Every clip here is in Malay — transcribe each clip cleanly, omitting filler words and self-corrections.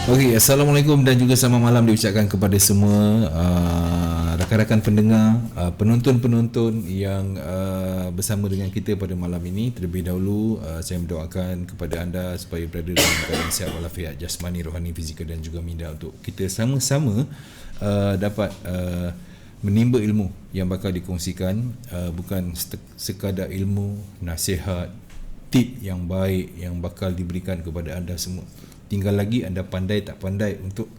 Okey, Assalamualaikum dan juga selamat malam diucapkan kepada semua rakan-rakan pendengar, penonton-penonton yang bersama dengan kita pada malam ini. Terlebih dahulu saya mendoakan kepada anda supaya berada dalam keadaan sihat walafiat jasmani, rohani, fizikal dan juga minda untuk kita sama-sama dapat menimba ilmu yang bakal dikongsikan, bukan sekadar ilmu, nasihat, tip yang baik yang bakal diberikan kepada anda semua. Tinggal lagi anda pandai tak pandai untuk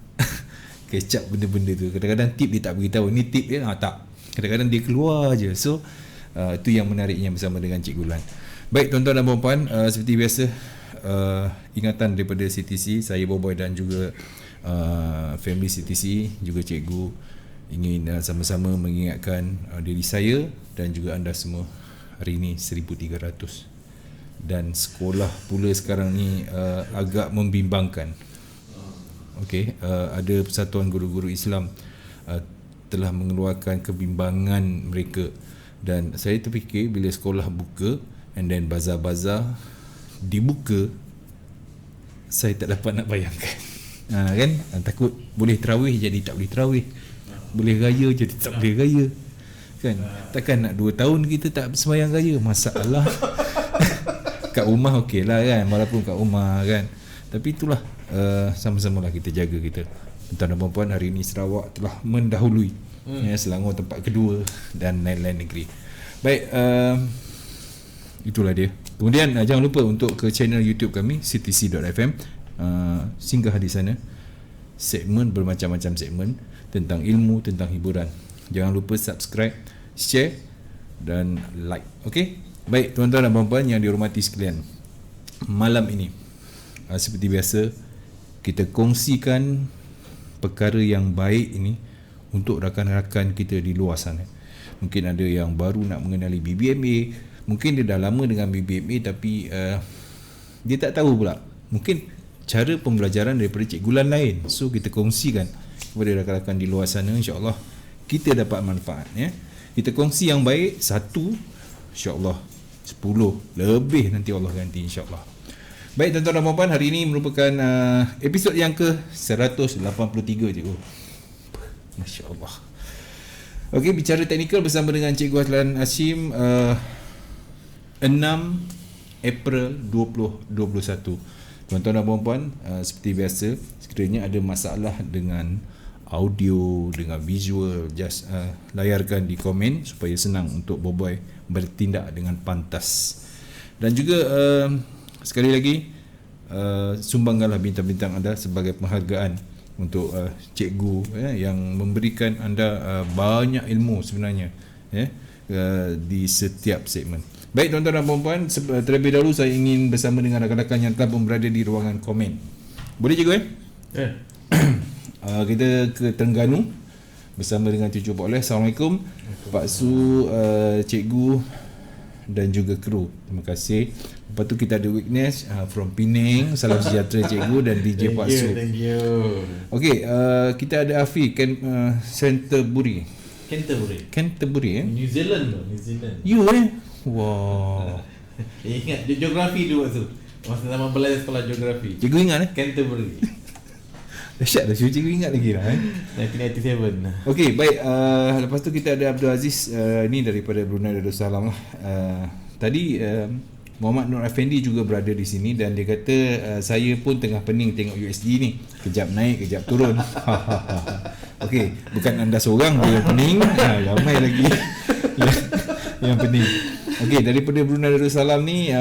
catch up benda-benda tu. Kadang-kadang tip dia tak beritahu, ni tip dia tak. Kadang-kadang dia keluar je. So itu yang menariknya bersama dengan Cik Gulan. Baik tuan-tuan dan puan-puan, seperti biasa ingatan daripada CTC, saya Boboy dan juga family CTC, juga cikgu ingin sama-sama mengingatkan diri saya dan juga anda semua, hari ini 1300 dan sekolah pula sekarang ni agak membimbangkan. Okey, ada Persatuan Guru-Guru Islam telah mengeluarkan kebimbangan mereka, dan saya terfikir bila sekolah buka and then bazar-bazar dibuka, saya tak dapat nak bayangkan. Kan, takut boleh tarawih jadi tak boleh tarawih, boleh raya jadi tak boleh raya kan. Takkan nak 2 tahun kita tak sembahyang raya, masalah. Kat rumah okey lah kan, walaupun kat rumah kan, tapi itulah sama-sama lah kita jaga kita. Tuan-tuan dan puan-puan, hari ini Sarawak telah mendahului Selangor tempat kedua dan lain-lain negeri. Baik, itulah dia. Kemudian jangan lupa untuk ke channel YouTube kami ctc.fm, singgah di sana. Segmen bermacam-macam segmen tentang ilmu, tentang hiburan. Jangan lupa subscribe, share dan like. Okey. Baik tuan-tuan dan puan-puan yang dihormati sekalian, malam ini seperti biasa kita kongsikan perkara yang baik ini untuk rakan-rakan kita di luar sana. Mungkin ada yang baru nak mengenali BBMA, mungkin dia dah lama dengan BBMA tapi dia tak tahu pula mungkin cara pembelajaran daripada Cik Gulan lain. So kita kongsikan kepada rakan-rakan di luar sana, insya-Allah kita dapat manfaat ya. Kita kongsi yang baik, satu insya-Allah 10 lebih nanti Allah ganti, insya-Allah. Baik tuan-tuan dan puan-puan, hari ini merupakan episod yang ke-183 cikgu. Masya-Allah. Okey, bicara teknikal bersama dengan Cikgu Azlan Hashim, 6 April 2021. Tuan-tuan dan puan-puan, seperti biasa, sekiranya ada masalah dengan audio, dengan visual, just layarkan di komen supaya senang untuk Boboy bertindak dengan pantas. Dan juga sekali lagi, sumbangkanlah bintang-bintang anda sebagai penghargaan untuk cikgu yang memberikan anda banyak ilmu sebenarnya di setiap segmen. Baik tuan-tuan dan puan-puan, terlebih dahulu saya ingin bersama dengan rakan-rakan yang telah pun berada di ruangan komen. Boleh cikgu kita ke Terengganu bersama dengan Cucu Pak Oleh. Assalamualaikum Pak Su, cikgu dan juga kru. Terima kasih. Lepas tu kita ada Witness from Penang. Salam sejahtera cikgu dan DJ Pak Su. Thank you. Okey, kita ada Afi Canterbury. New Zealand. You wow. Ingat geografi tu waktu masa zaman belajar sekolah geografi. Cikgu ingat Canterbury. Dahsyat dah, cikgu ingat lagi lah 1997. Okey, baik. Lepas tu kita ada Abdul Aziz, ni daripada Brunei Darussalam lah. Tadi Muhammad Nur Effendi juga berada di sini dan dia kata saya pun tengah pening tengok USD ni, kejap naik kejap turun. Okey, bukan anda seorang dia pening, ramai lagi yang pening. Okey, daripada Brunei Darussalam ni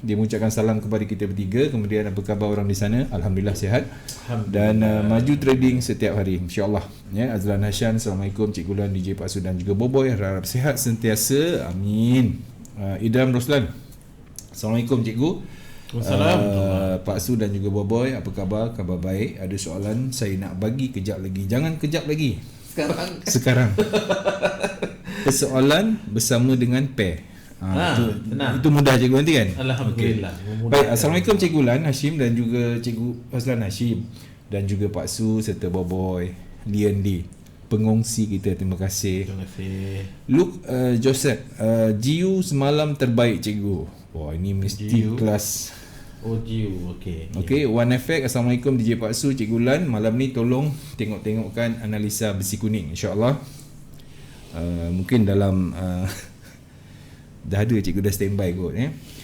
dia mengucapkan salam kepada kita bertiga. Kemudian apa khabar orang di sana? Alhamdulillah sihat. Dan maju trading setiap hari, insya-Allah ya. Azlan Hashan, Assalamualaikum Cik Gulan, DJ Pak Su dan juga Boboy, harap sihat sentiasa, amin. Idam Roslan, Assalamualaikum cikgu. Waalaikumsalam. Pak Su dan juga Boboy, apa khabar? Khabar baik. Ada soalan saya nak bagi kejap lagi. Jangan kejap lagi, sekarang. Persoalan bersama dengan pair. Itu mudah cikgu nanti kan? Alhamdulillah. Okay. Baik, Assalamualaikum Cikgu Lan Hashim dan juga Cikgu Azlan Hashim dan juga Pak Su serta Boboy, Lian D, pengongsi kita. Terima kasih. Luke Joseph, GU semalam terbaik cikgu. Wah, ini mesti GU kelas OGU. Okey, One Effect. Assalamualaikum DJ Pak Su, Cikgu Lan. Malam ni tolong tengok-tengokkan analisa besi kuning, insya-Allah. Mungkin dalam dah ada cikgu dah standby kot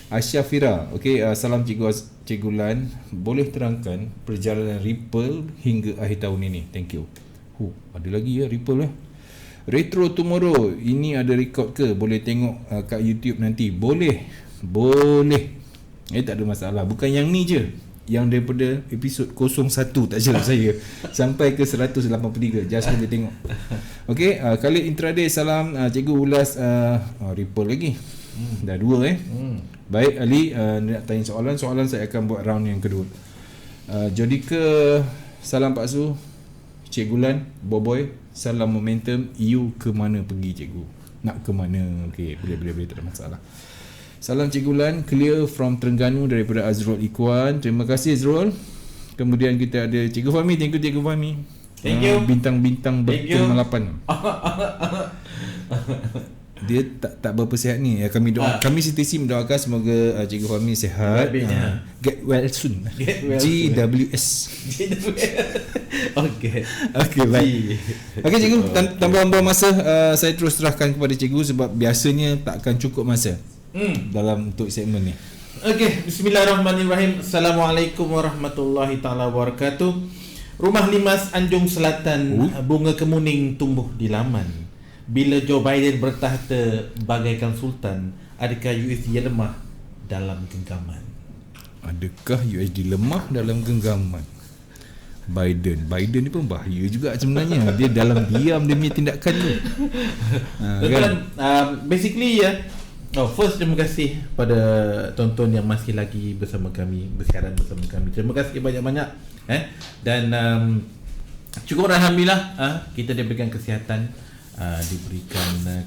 Asyafira. Okey, salam Cikgu Lan. Boleh terangkan perjalanan Ripple hingga akhir tahun ini? Thank you. Ada lagi Ripple Retro Tomorrow. Ini ada record ke? Boleh tengok kat YouTube nanti. Boleh. Tak ada masalah. Bukan yang ni je. Yang daripada episod 01 tak silap saya sampai ke 183. Just boleh tengok. Okey, Khalid Intraday. Salam Cikgu ulas Ripple lagi. Dah 2 Baik Ali, nak tanya soalan saya akan buat round yang kedua. Jodika, salam Pak Su, Cikgu Lan, Boboy, salam momentum. You ke mana pergi cikgu? Nak ke mana? Okey, boleh tak ada masalah. Salam Cikgu Lan, clear from Terengganu daripada Azrul Ikwan. Terima kasih Azrul. Kemudian kita ada Cikgu Fahmi. Thank you Cikgu Fahmi. Thank you. Bintang-bintang berkemalapan. Dia tak berapa sihat ni. Kami CTC mendoakan semoga Cikgu Fahmi sihat. Get well soon. GWS. Okey, baik. Okey cikgu, tanpa buang masa, saya terus serahkan kepada cikgu sebab biasanya tak akan cukup masa dalam untuk segmen ni. Okey, bismillahirrahmanirrahim. Assalamualaikum warahmatullahi taala wabarakatuh. Rumah Limas Anjung Selatan, bunga kemuning tumbuh di laman. Bila Joe Biden bertahta bagaikan sultan, adakah USD lemah dalam genggaman? Adakah USD lemah dalam genggaman? Biden ni pun bahaya juga sebenarnya. Dia dalam diam dia punya tindakan tu. Kan? Basically first terima kasih pada tonton yang masih lagi bersama kami, bersiaran bersama kami. Terima kasih banyak-banyak dan cukup alhamdulillah kita diberikan kesihatan,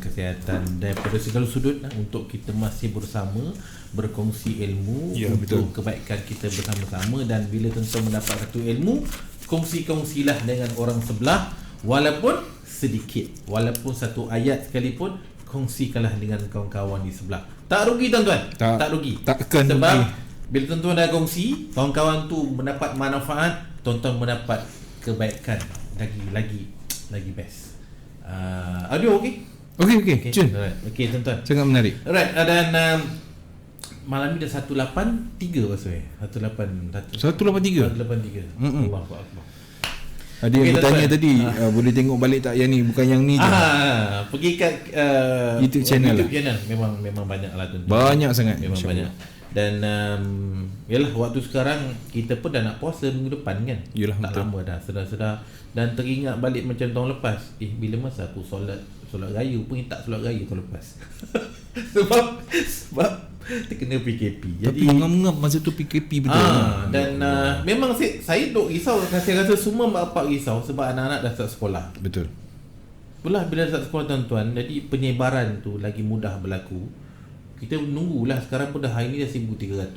kesihatan daripada segala sudut untuk kita masih bersama berkongsi ilmu untuk kebaikan kita bersama-sama. Dan bila tuan-tuan mendapat satu ilmu, kongsilah dengan orang sebelah, walaupun sedikit, walaupun satu ayat sekalipun, kongsikanlah dengan kawan-kawan di sebelah. Tak rugi tuan-tuan, tak rugi. Takkan sebab rugi. Bila tuan-tuan dah kongsi, kawan-kawan tu mendapat manfaat, tuan-tuan mendapat kebaikan lagi best. Audio okey? Okey. Cun. Okey tuan-tuan. Sangat menarik. Alright, dan malam ni dah 183 maksudnya. 183. 183. Allahu akbar. Ada yang bertanya tadi, boleh tengok balik tak yang ni, bukan yang ni je. Pergi kat YouTube channel. Memang banyak lah tuan-tuan. Banyak sangat. Memang banyak. Dan yalah, waktu sekarang kita pun dah nak puasa minggu depan kan. Yalah, tak betul. lama dah, sedar-sedar. Dan teringat balik macam tahun lepas. Bila masa aku solat raya pun tak solat raya tahun lepas. sebab terkena PKP. Tapi ngam-ngam masa tu PKP betul. Dan memang saya duk risau. Saya rasa semua mak bapak risau sebab anak-anak dah start sekolah. Betul. Bila start sekolah tuan-tuan, jadi penyebaran tu lagi mudah berlaku. Kita menunggulah, sekarang pun dah hari ni dah 1,300.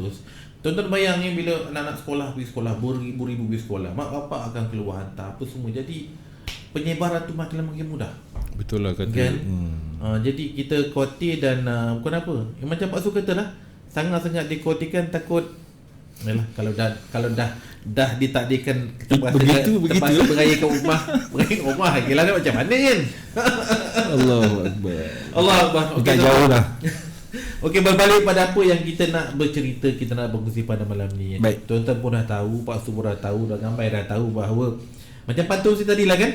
Tuan-tuan bayangkan bila anak-anak sekolah pergi sekolah, beribu-ribu pergi sekolah, mak bapak akan keluar hantar apa semua. Jadi penyebaran tu makin mudah. Betul lah kata kan? Jadi kita khawatir dan bukan apa. Macam Pak Su kata lah, sangat-sangat dikhawatirkan, takut yalah, kalau dah ditakdirkan terpaksa beraya ke rumah. Gila ni macam mana kan? Allahu Akbar. Okay, tak jauh dah. Okey, berbalik pada apa yang kita nak bercerita, kita nak berkongsi pada malam ni. Baik. Tuan-tuan pun dah tahu, Pak Su pun dah tahu, dah Gambai dah tahu bahawa macam pantun saya tadi lah kan,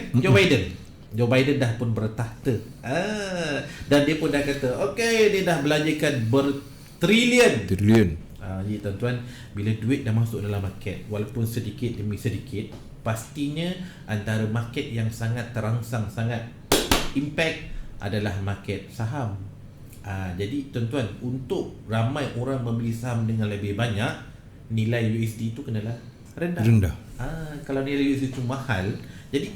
Joe Biden dah pun bertahta. Dan dia pun dah kata, okey, dia dah belanjakan bertrilion. Jadi tuan-tuan, bila duit dah masuk dalam market, walaupun sedikit demi sedikit, pastinya antara market yang sangat terangsang, sangat impact adalah market saham. Jadi tuan-tuan, untuk ramai orang membeli saham dengan lebih banyak, nilai USD itu kenalah rendah. Kalau nilai USD itu mahal, jadi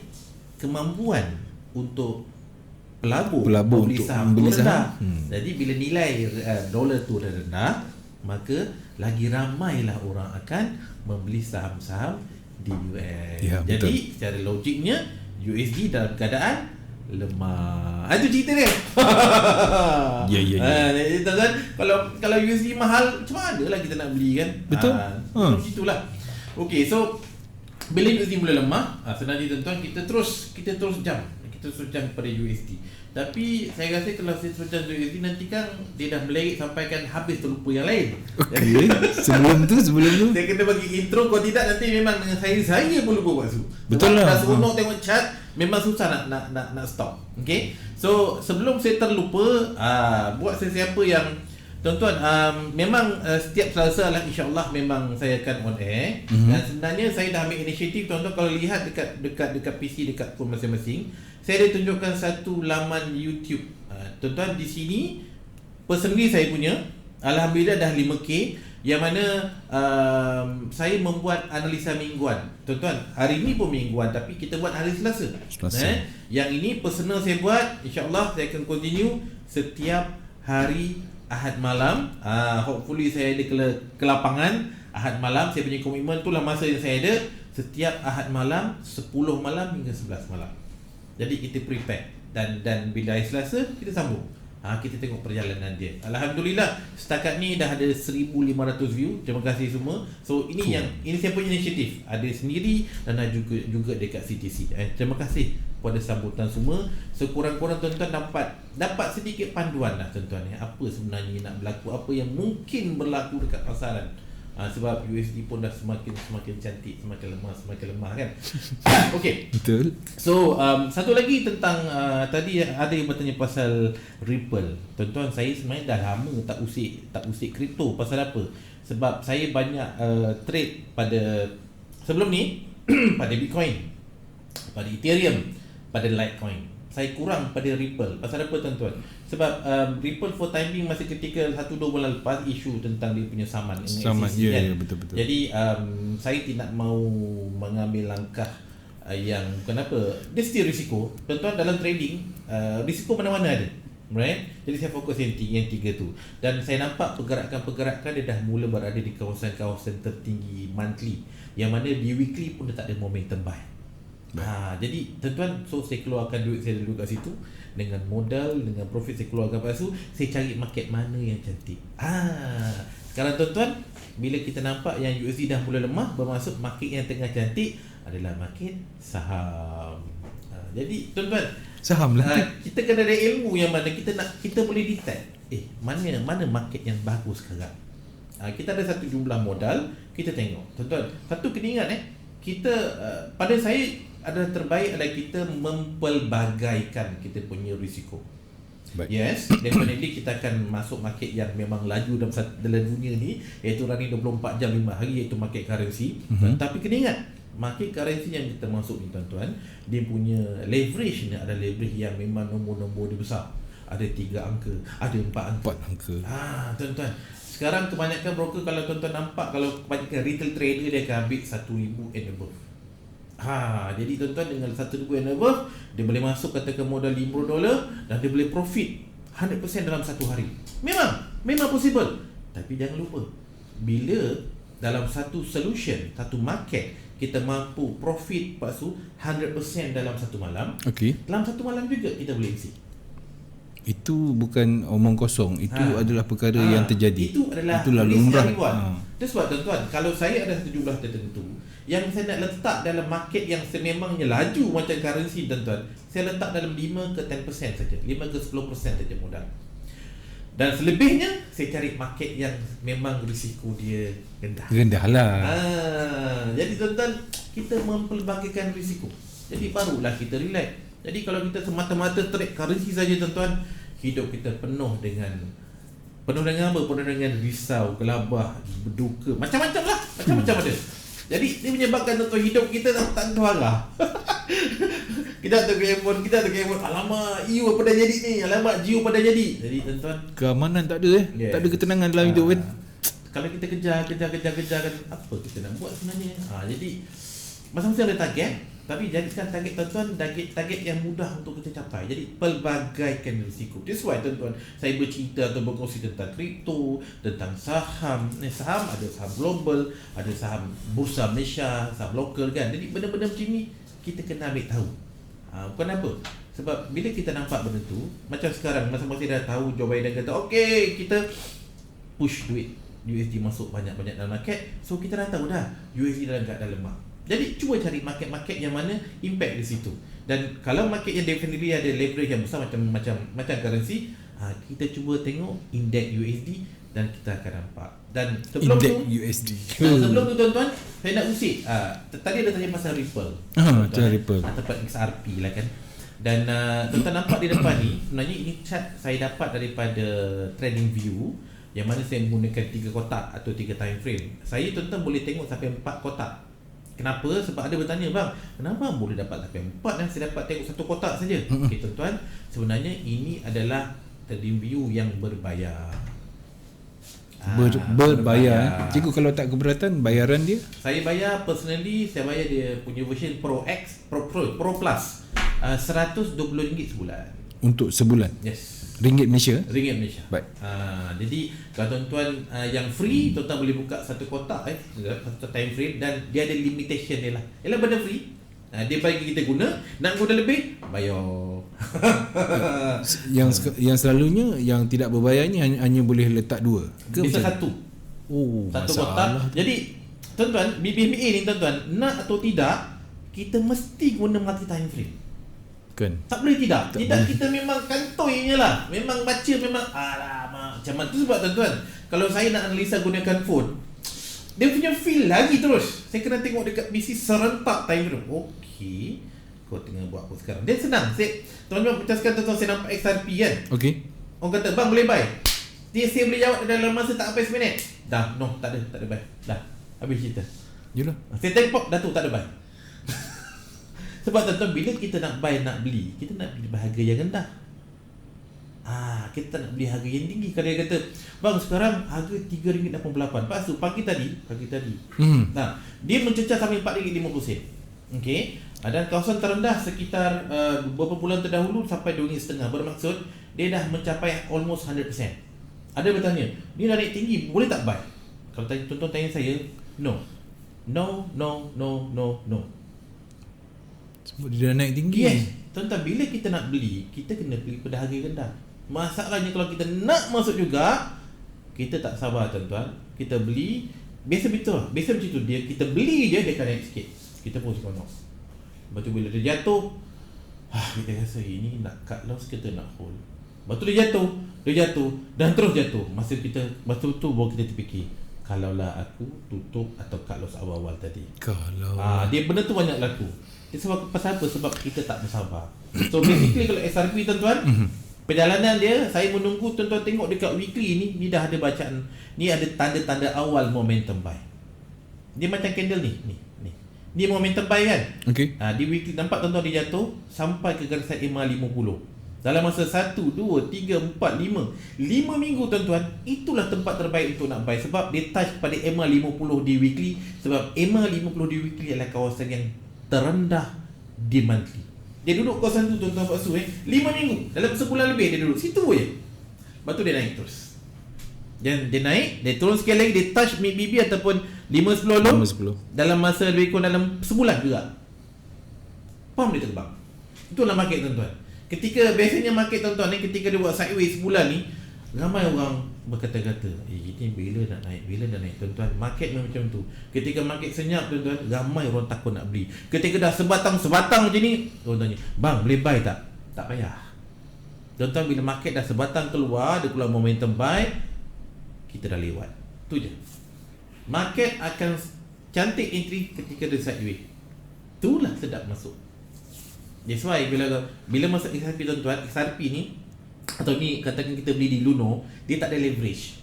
kemampuan untuk pelabur membeli saham itu rendah. Jadi bila nilai dolar itu rendah, maka lagi ramailah orang akan membeli saham-saham di US. Jadi secara logiknya USD dalam keadaan lemah. Itu cerita dia. Ya. Jadi tuan-tuan, kalau USD mahal, macam mana lah kita nak beli kan? Betul. Macam itulah. Okay, so bila USD mula lemah, sebenarnya tuan-tuan, kita terus jump pada USD. Tapi saya rasa kalau saya terus jump USD, nanti kan dia dah melerik sampai kan habis terlupa yang lain. Okay. sebelum tu saya kena bagi intro, kalau tidak nanti memang dengan saya pun lupa buat tu. Betul lah. Dah seronok tengok chart, memang susah nak stop. Okay. So sebelum saya terlupa, buat sesiapa yang tuan-tuan, memang setiap Selasa lah insya-Allah memang saya akan on air. Dan sebenarnya saya dah ambil inisiatif, tuan-tuan kalau lihat dekat PC, dekat phone masing-masing, saya ada tunjukkan satu laman YouTube. Tuan-tuan, di sini personally saya punya, alhamdulillah dah 5K, yang mana saya membuat analisa mingguan. Tuan-tuan, hari ni pun mingguan tapi kita buat hari Selasa. Yang ini personal saya buat, insya-Allah saya akan continue setiap hari Ahad malam. Hopefully saya ada ke lapangan Ahad malam. Saya punya komitmen, itulah masa yang saya ada setiap Ahad malam 10 malam hingga 11 malam. Jadi kita prepare dan bila hari Selasa kita sambung. Kita tengok perjalanan dia. Alhamdulillah setakat ni dah ada 1,500 view. Terima kasih semua. So ini ini saya punya inisiatif. Ada sendiri dan ada juga dekat CTC. Terima kasih kepada sambutan semua. Sekurang-kurang tuan-tuan dapat sedikit panduan lah tuan-tuan, apa sebenarnya nak berlaku, apa yang mungkin berlaku dekat pasaran. Sebab USD pun dah semakin cantik, semakin lemah kan. Okey. Betul. So satu lagi tentang tadi ada yang bertanya pasal Ripple. Tuan-tuan, saya sebenarnya dah lama tak usik kripto. Pasal apa? Sebab saya banyak trade pada sebelum ni pada Bitcoin, pada Ethereum, pada Litecoin. Saya kurang pada Ripple. Pasal apa tuan-tuan? Sebab Ripple for time being masih ketika 1-2 bulan lepas isu tentang dia punya saman ya, betul-betul. Jadi saya tidak mau mengambil langkah yang bukan apa. Dia still risiko. Tuan-tuan, dalam trading risiko mana-mana ada. Right? Jadi saya fokus yang tiga tu. Dan saya nampak pergerakan dia dah mula berada di kawasan-kawasan tertinggi monthly, yang mana di weekly pun dia tak ada momentum buy. Jadi tuan-tuan, so saya keluarkan duit saya dulu kat situ, dengan modal, dengan profit saya keluarkan. Lepas tu saya cari market mana yang cantik. Sekarang tuan-tuan, bila kita nampak yang USD dah mula lemah, bermaksud market yang tengah cantik adalah market saham. Jadi tuan-tuan, saham lah. Kita kena ada ilmu yang mana kita boleh detect mana market yang bagus sekarang. Kita ada satu jumlah modal, kita tengok. Tuan-tuan, satu kena ingat kita pada saya adalah terbaik adalah kita mempelbagaikan kita punya risiko. Baik. Yes, definitely kita akan masuk market yang memang laju dalam dunia ni, iaitu running 24 jam 5 hari, iaitu market currency. Tapi kena ingat, market currency yang kita masuk ni tuan-tuan, dia punya leverage ni ada leverage yang memang nombor-nombor dia besar. Ada 3 angka, ada 4 angka. Tuan-tuan, sekarang kebanyakan broker, kalau tuan-tuan nampak, kalau kebanyakan retail trader, dia akan ambil 1,000 and above. Jadi tuan-tuan, dengan 1,000 and above, dia boleh masuk katakan modal $50 dan dia boleh profit 100% dalam satu hari. Memang possible. Tapi jangan lupa, bila dalam satu solution, satu market, kita mampu profit lepas tu 100% dalam satu malam. Dalam satu malam juga kita boleh exit. Itu bukan omong kosong. Itu adalah perkara yang terjadi. Itulah lumrah. Itu sebab tuan-tuan, kalau saya ada satu jumlah tertentu yang saya nak letak dalam market yang sememangnya laju macam currency tuan-tuan, saya letak dalam 5 ke 10% saja, 5 ke 10% saja modal. Dan selebihnya saya cari market yang memang risiko dia rendah lah. Jadi tuan-tuan, kita mempelbagaikan risiko. Jadi barulah kita relax. Jadi kalau kita semata-mata trade currency saja tuan-tuan, hidup kita penuh dengan apa? Penuh dengan risau, gelabah, berduka, macam-macam lah, macam-macam ada. Jadi dia menyebabkan tuan-tuan hidup kita tak tahu arah. Kita tak handphone, alamak, EU apa dah jadi ni, alamak, Geo apa dah jadi. Jadi tuan-tuan, keamanan tak ada tak ada ketenangan dalam hidup kan. Kalau kita kejar kan, apa kita nak buat sebenarnya? Jadi masing-masing ada target. Tapi jadikan target tuan-tuan target yang mudah untuk kita capai. Jadi pelbagaikan risiko. That's why tuan-tuan, saya bercerita atau berkongsi tentang kripto, tentang saham. Saham ada saham global, ada saham Bursa Malaysia, saham lokal kan. Jadi benda-benda macam ni kita kena ambil tahu. Bukan apa, Sebab bila kita nampak benda tu, macam sekarang masa-masa dah tahu Joe Biden kata okay, kita push duit USD masuk banyak-banyak dalam market. So kita dah tahu dah USD dalam keadaan lemah. Jadi cuba cari market-market yang mana impact di situ. Dan kalau market yang definitely ada leverage yang besar macam currency, kita cuba tengok indeks USD dan kita akan nampak. Dan sebelum Indeks tu USD. sebelum tu tuan-tuan, saya nak usik. Tadi ada tanya pasal Ripple. Macam Ripple. Tempat XRP lah kan. Dan tuan-tuan nampak di depan ni, sebenarnya ini chart saya dapat daripada TradingView yang mana saya menggunakan 3 kotak atau 3 time frame. Saya tuan-tuan boleh tengok sampai 4 kotak. Kenapa? Sebab ada bertanya, bang, kenapa boleh dapat sampai 4 dan saya dapat tengok 1 kotak saja? Okey tuan-tuan, sebenarnya ini adalah TradingView yang berbayar. Berbayar. Cikgu kalau tak keberatan bayaran dia? Saya bayar personally, saya bayar dia punya version Pro X, Pro Plus. RM120 sebulan. Untuk sebulan? Yes. Ringgit Malaysia? Ringgit Malaysia. Baik. Jadi kalau tuan-tuan yang free, tuan-tuan boleh buka satu kotak satu time frame dan dia ada limitation dia lah. Ialah benda free. Dia bagi kita guna, nak guna lebih bayar. yang selalunya yang tidak berbayar ni hanya boleh letak 2 ke bisa macam? satu. Satu masalah. kotak. Jadi tuan-tuan, BBMA ni tuan-tuan, nak atau tidak, kita mesti guna multi time frame. Kan. Tak boleh tidak. Kita memang kantoi je lah. Memang baca memang macam mana tu. Sebab tuan-tuan, kalau saya nak analisa gunakan phone, dia punya feel lagi terus. Saya kena tengok dekat PC serentak time frame. Okey, kau tengah buat apa sekarang? Dia senang. Tuan-tuan macam sekarang tuan-tuan saya nampak XRP kan. Okey. Orang kata, bang boleh buy. Saya boleh jawab dalam masa tak sampai seminit. Dah, no, tak ada buy. Dah, habis cerita. Yalah. Saya tengok dah tu tak ada buy. Sebab tuan-tuan, bila kita nak buy, nak beli, kita nak beli harga yang rendah. Kita nak beli harga yang tinggi. Kalau dia kata, bang sekarang harga RM3.88. Lepas tu pagi tadi dia mencecah sampai RM4.50. Okey. Dan kawasan terendah sekitar beberapa bulan terdahulu sampai RM2.50. Bermaksud dia dah mencapai almost 100%. Ada bertanya, ni dah naik tinggi, boleh tak buy? Kalau tuan-tuan tanya saya, no. Sebab dia dah naik tinggi. Yes. Tuan-tuan, bila kita nak beli, kita kena beli pada harga rendah. Masalahnya kalau kita nak masuk juga, kita tak sabar tuan-tuan. Kita beli, biasa macam tu dia, kita beli je dia akan naik sikit. Kita pun seronok. Lepas tu bila dia jatuh, kita rasa ini nak cut loss, kita nak hold. Lepas tu dia jatuh dan terus jatuh. Masa tu baru kita terfikir, kalaulah aku tutup atau cut loss awal-awal tadi. Dia benda tu banyak laku. Sebab pasal apa? Sebab kita tak bersabar. So basically kalau SRP tuan-tuan, perjalanan dia, saya menunggu tuan-tuan tengok dekat weekly ni dah ada bacaan. Ni ada tanda-tanda awal momentum buy. Dia macam candle ni. Ni momentum buy kan? Okey. Di weekly nampak tuan-tuan dia jatuh sampai ke garisan EMA 50. Dalam masa 1, 2, 3, 4, 5 minggu tuan-tuan, itulah tempat terbaik untuk nak buy. Sebab dia touch pada EMA 50 di weekly. Sebab EMA 50 di weekly adalah kawasan yang terendah di monthly. Dia duduk kawasan tu tuan-tuan Pak Su 5 minggu. Dalam sebulan lebih dia duduk situ je. Lepas tu dia naik terus. Dan dia naik, dia turun sekali lagi, dia touch mid BB ataupun 5-10 dalam masa lebih kurang dalam sebulan juga. Pam dia terbang. Itulah market tuan-tuan. Ketika biasanya market tuan-tuan ni, ketika dia buat sideways sebulan ni, ramai orang berkata-kata, kita bila nak naik tuan-tuan. Market memang macam tu. Ketika market senyap tuan-tuan, ramai orang takut nak beli. Ketika dah sebatang macam ni, orang tanya, bang boleh buy tak? Tak payah. Tuan-tuan, bila market dah sebatang keluar, dia keluar momentum buy, kita dah lewat. Tu je. Market akan cantik entry ketika dia sideways. Itulah sedap masuk. That's why bila masuk XRP tuan-tuan, XRP ni atau ni katakan kita beli di Luno, dia tak ada leverage.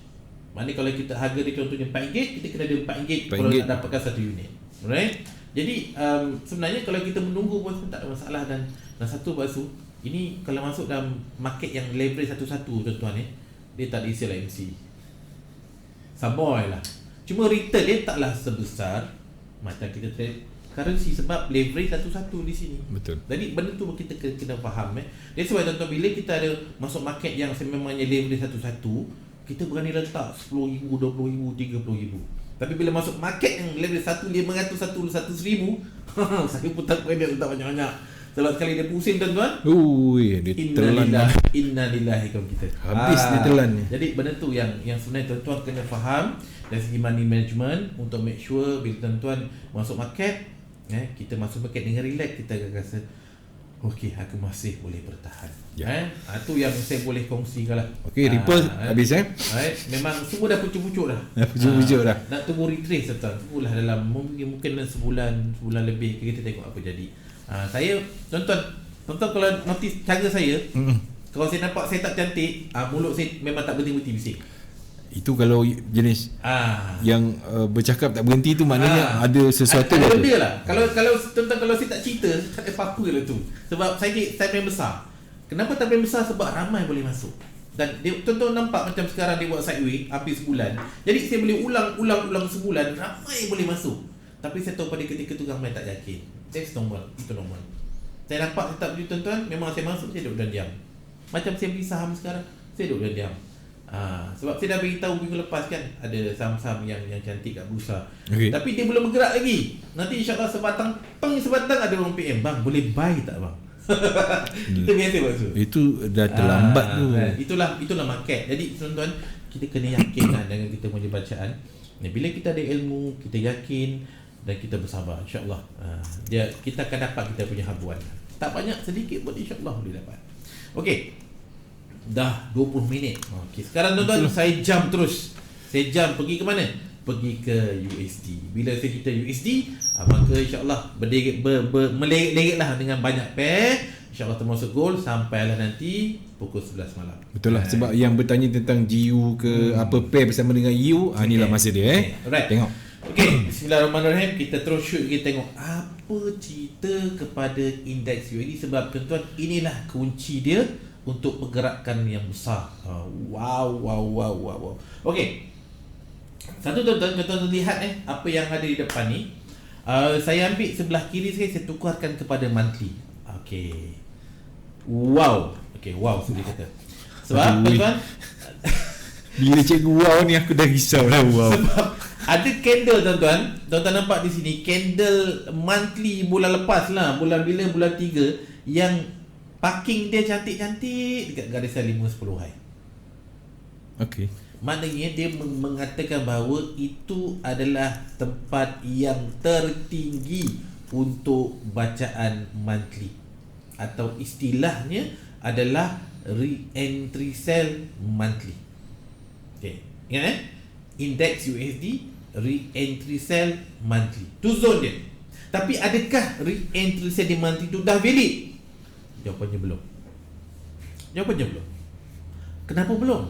Maknanya kalau kita harga dia contohnya RM4, kita kena ada RM4 kalau nak dapatkan satu unit. Alright? Jadi sebenarnya kalau kita menunggu pun tak ada masalah. Dan satu basuh, ini kalau masuk dalam market yang leverage satu-satu tuan-tuan dia tak ada istilah MC. Sabar lah. Cuma return dia taklah sebesar macam kita trade currency sebab leverage satu-satu di sini. Betul. Jadi benda tu kita kena faham. That's why tuan-tuan, bila kita ada masuk market yang sememangnya leverage satu-satu, kita berani letak RM10,000, RM20,000, RM30,000. Tapi bila masuk market yang leverage 1,500, 100,000, saya pun tak berani letak banyak-banyak. Sebab sekali dia pusing tuan-tuan, Ui, dia telan. innalillahi kaum kita. Habis dia telan ni. Jadi benda tu yang sebenarnya tuan-tuan kena faham dari segi money management untuk make sure bila tuan-tuan masuk market, kita masuk market dengan relax, kita akan rasa okey, aku masih boleh bertahan. Itu yang saya boleh kongsikan lah. Okey, Ripple habis Memang semua dah pucuk-pucuk dah. Pucuk-pucuk dah. Nak tunggu retrace tuan. Tunggulah dalam mungkin sebulan lebih kita tengok apa jadi. Saya tuan-tuan kalau notice cara saya, kalau saya nampak saya tak cantik, mulut saya memang tak berhenti bising. Itu kalau jenis yang bercakap tak berhenti tu maknanya ada sesuatu ada lah benda lah. Kalau tuan-tuan kalau saya tak cerita, tak ada apa-apa lah tu. Sebab saya time yang besar. Kenapa time yang besar? Sebab ramai boleh masuk. Dan tuan-tuan nampak macam sekarang dia buat sideway hampir sebulan. Jadi saya boleh ulang sebulan, ramai boleh masuk. Tapi saya tahu pada ketika tu ramai tak yakin. That's normal. Itu normal. Saya nampak saya tak boleh tuan-tuan, memang saya masuk, saya duduk dan diam. Macam saya beli saham sekarang, saya duduk dan diam. Sebab saya dah beritahu minggu lepas kan, ada saham-saham yang cantik kat bursa. Tapi dia belum bergerak lagi. Nanti insyaAllah sebatang ada orang PM, bang boleh buy tak bang? Itu biasa maksud. Itu dah terlambat tu. Itulah market. Jadi tuan-tuan, kita kena yakin dengan kita punya bacaan. Bila kita ada ilmu, kita yakin dan kita bersabar, insyaAllah kita akan dapat kita punya habuan. Tak banyak, sedikit pun insyaAllah boleh dapat. Okey, dah 20 minit. Okey, sekarang tuan-tuan, saya jump terus. Saya jump pergi ke mana? Pergi ke USD. Bila saya cerita USD, maka insyaAllah meleret-leretlah dengan banyak pair. InsyaAllah termasuk gold sampailah nanti pukul 11 malam. Betul lah, sebab yang bertanya tentang GU ke apa pair bersama dengan EU, inilah masa dia. Alright. Tengok. Okey, bismillahirrahmanirrahim. Kita terus shoot, kita tengok apa cerita kepada indeks USD. Sebab tuan-tuan, inilah kunci dia untuk pergerakan yang besar. Wow. Okey. Satu tuan-tuan lihat apa yang ada di depan ni. Saya ambil sebelah kiri saya tukarkan kepada monthly. Okey. Wow. Okey, wow sudah kata. Sebab tuan-tuan, bila cikgu wow ni aku dah risau lah. Wow. Sebab ada candle tuan-tuan. Tuan-tuan nampak di sini candle monthly bulan lepas lah, bulan 3 yang parking dia cantik-cantik dekat garisan 5-10 high. Okey. Maknanya dia mengatakan bahawa itu adalah tempat yang tertinggi untuk bacaan monthly, atau istilahnya adalah re-entry sell monthly. Okay, ingat Index USD re-entry sell monthly, tu zone dia. Tapi adakah re-entry sell di monthly tu dah valid? Jawapannya belum. Kenapa belum?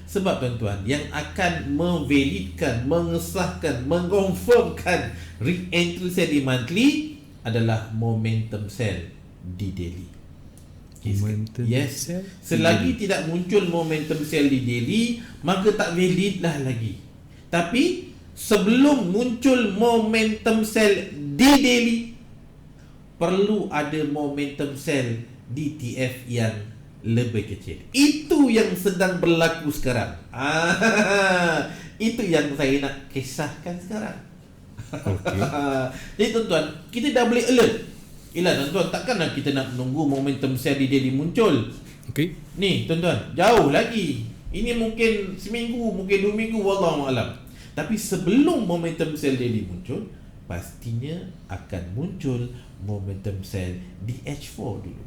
Sebab tuan-tuan, yang akan memvalidkan, mengesahkan, mengkonfirmkan re-entry sell di monthly adalah momentum sell di daily. Yes. Selagi tidak muncul momentum sell di daily, maka tak valid lah lagi. Tapi sebelum muncul momentum sell di daily, perlu ada momentum sell di TF yang lebih kecil. Itu yang sedang berlaku sekarang. Itu yang saya nak kisahkan sekarang. Okay. Jadi tuan-tuan, kita dah boleh alert. Tuan-tuan, takkanlah kita nak menunggu momentum sell di daily muncul. Okey. Ni tuan-tuan, jauh lagi. Ini mungkin seminggu, mungkin 2 minggu, wallahualam. Tapi sebelum momentum sell daily muncul, pastinya akan muncul momentum sell di H4 dulu.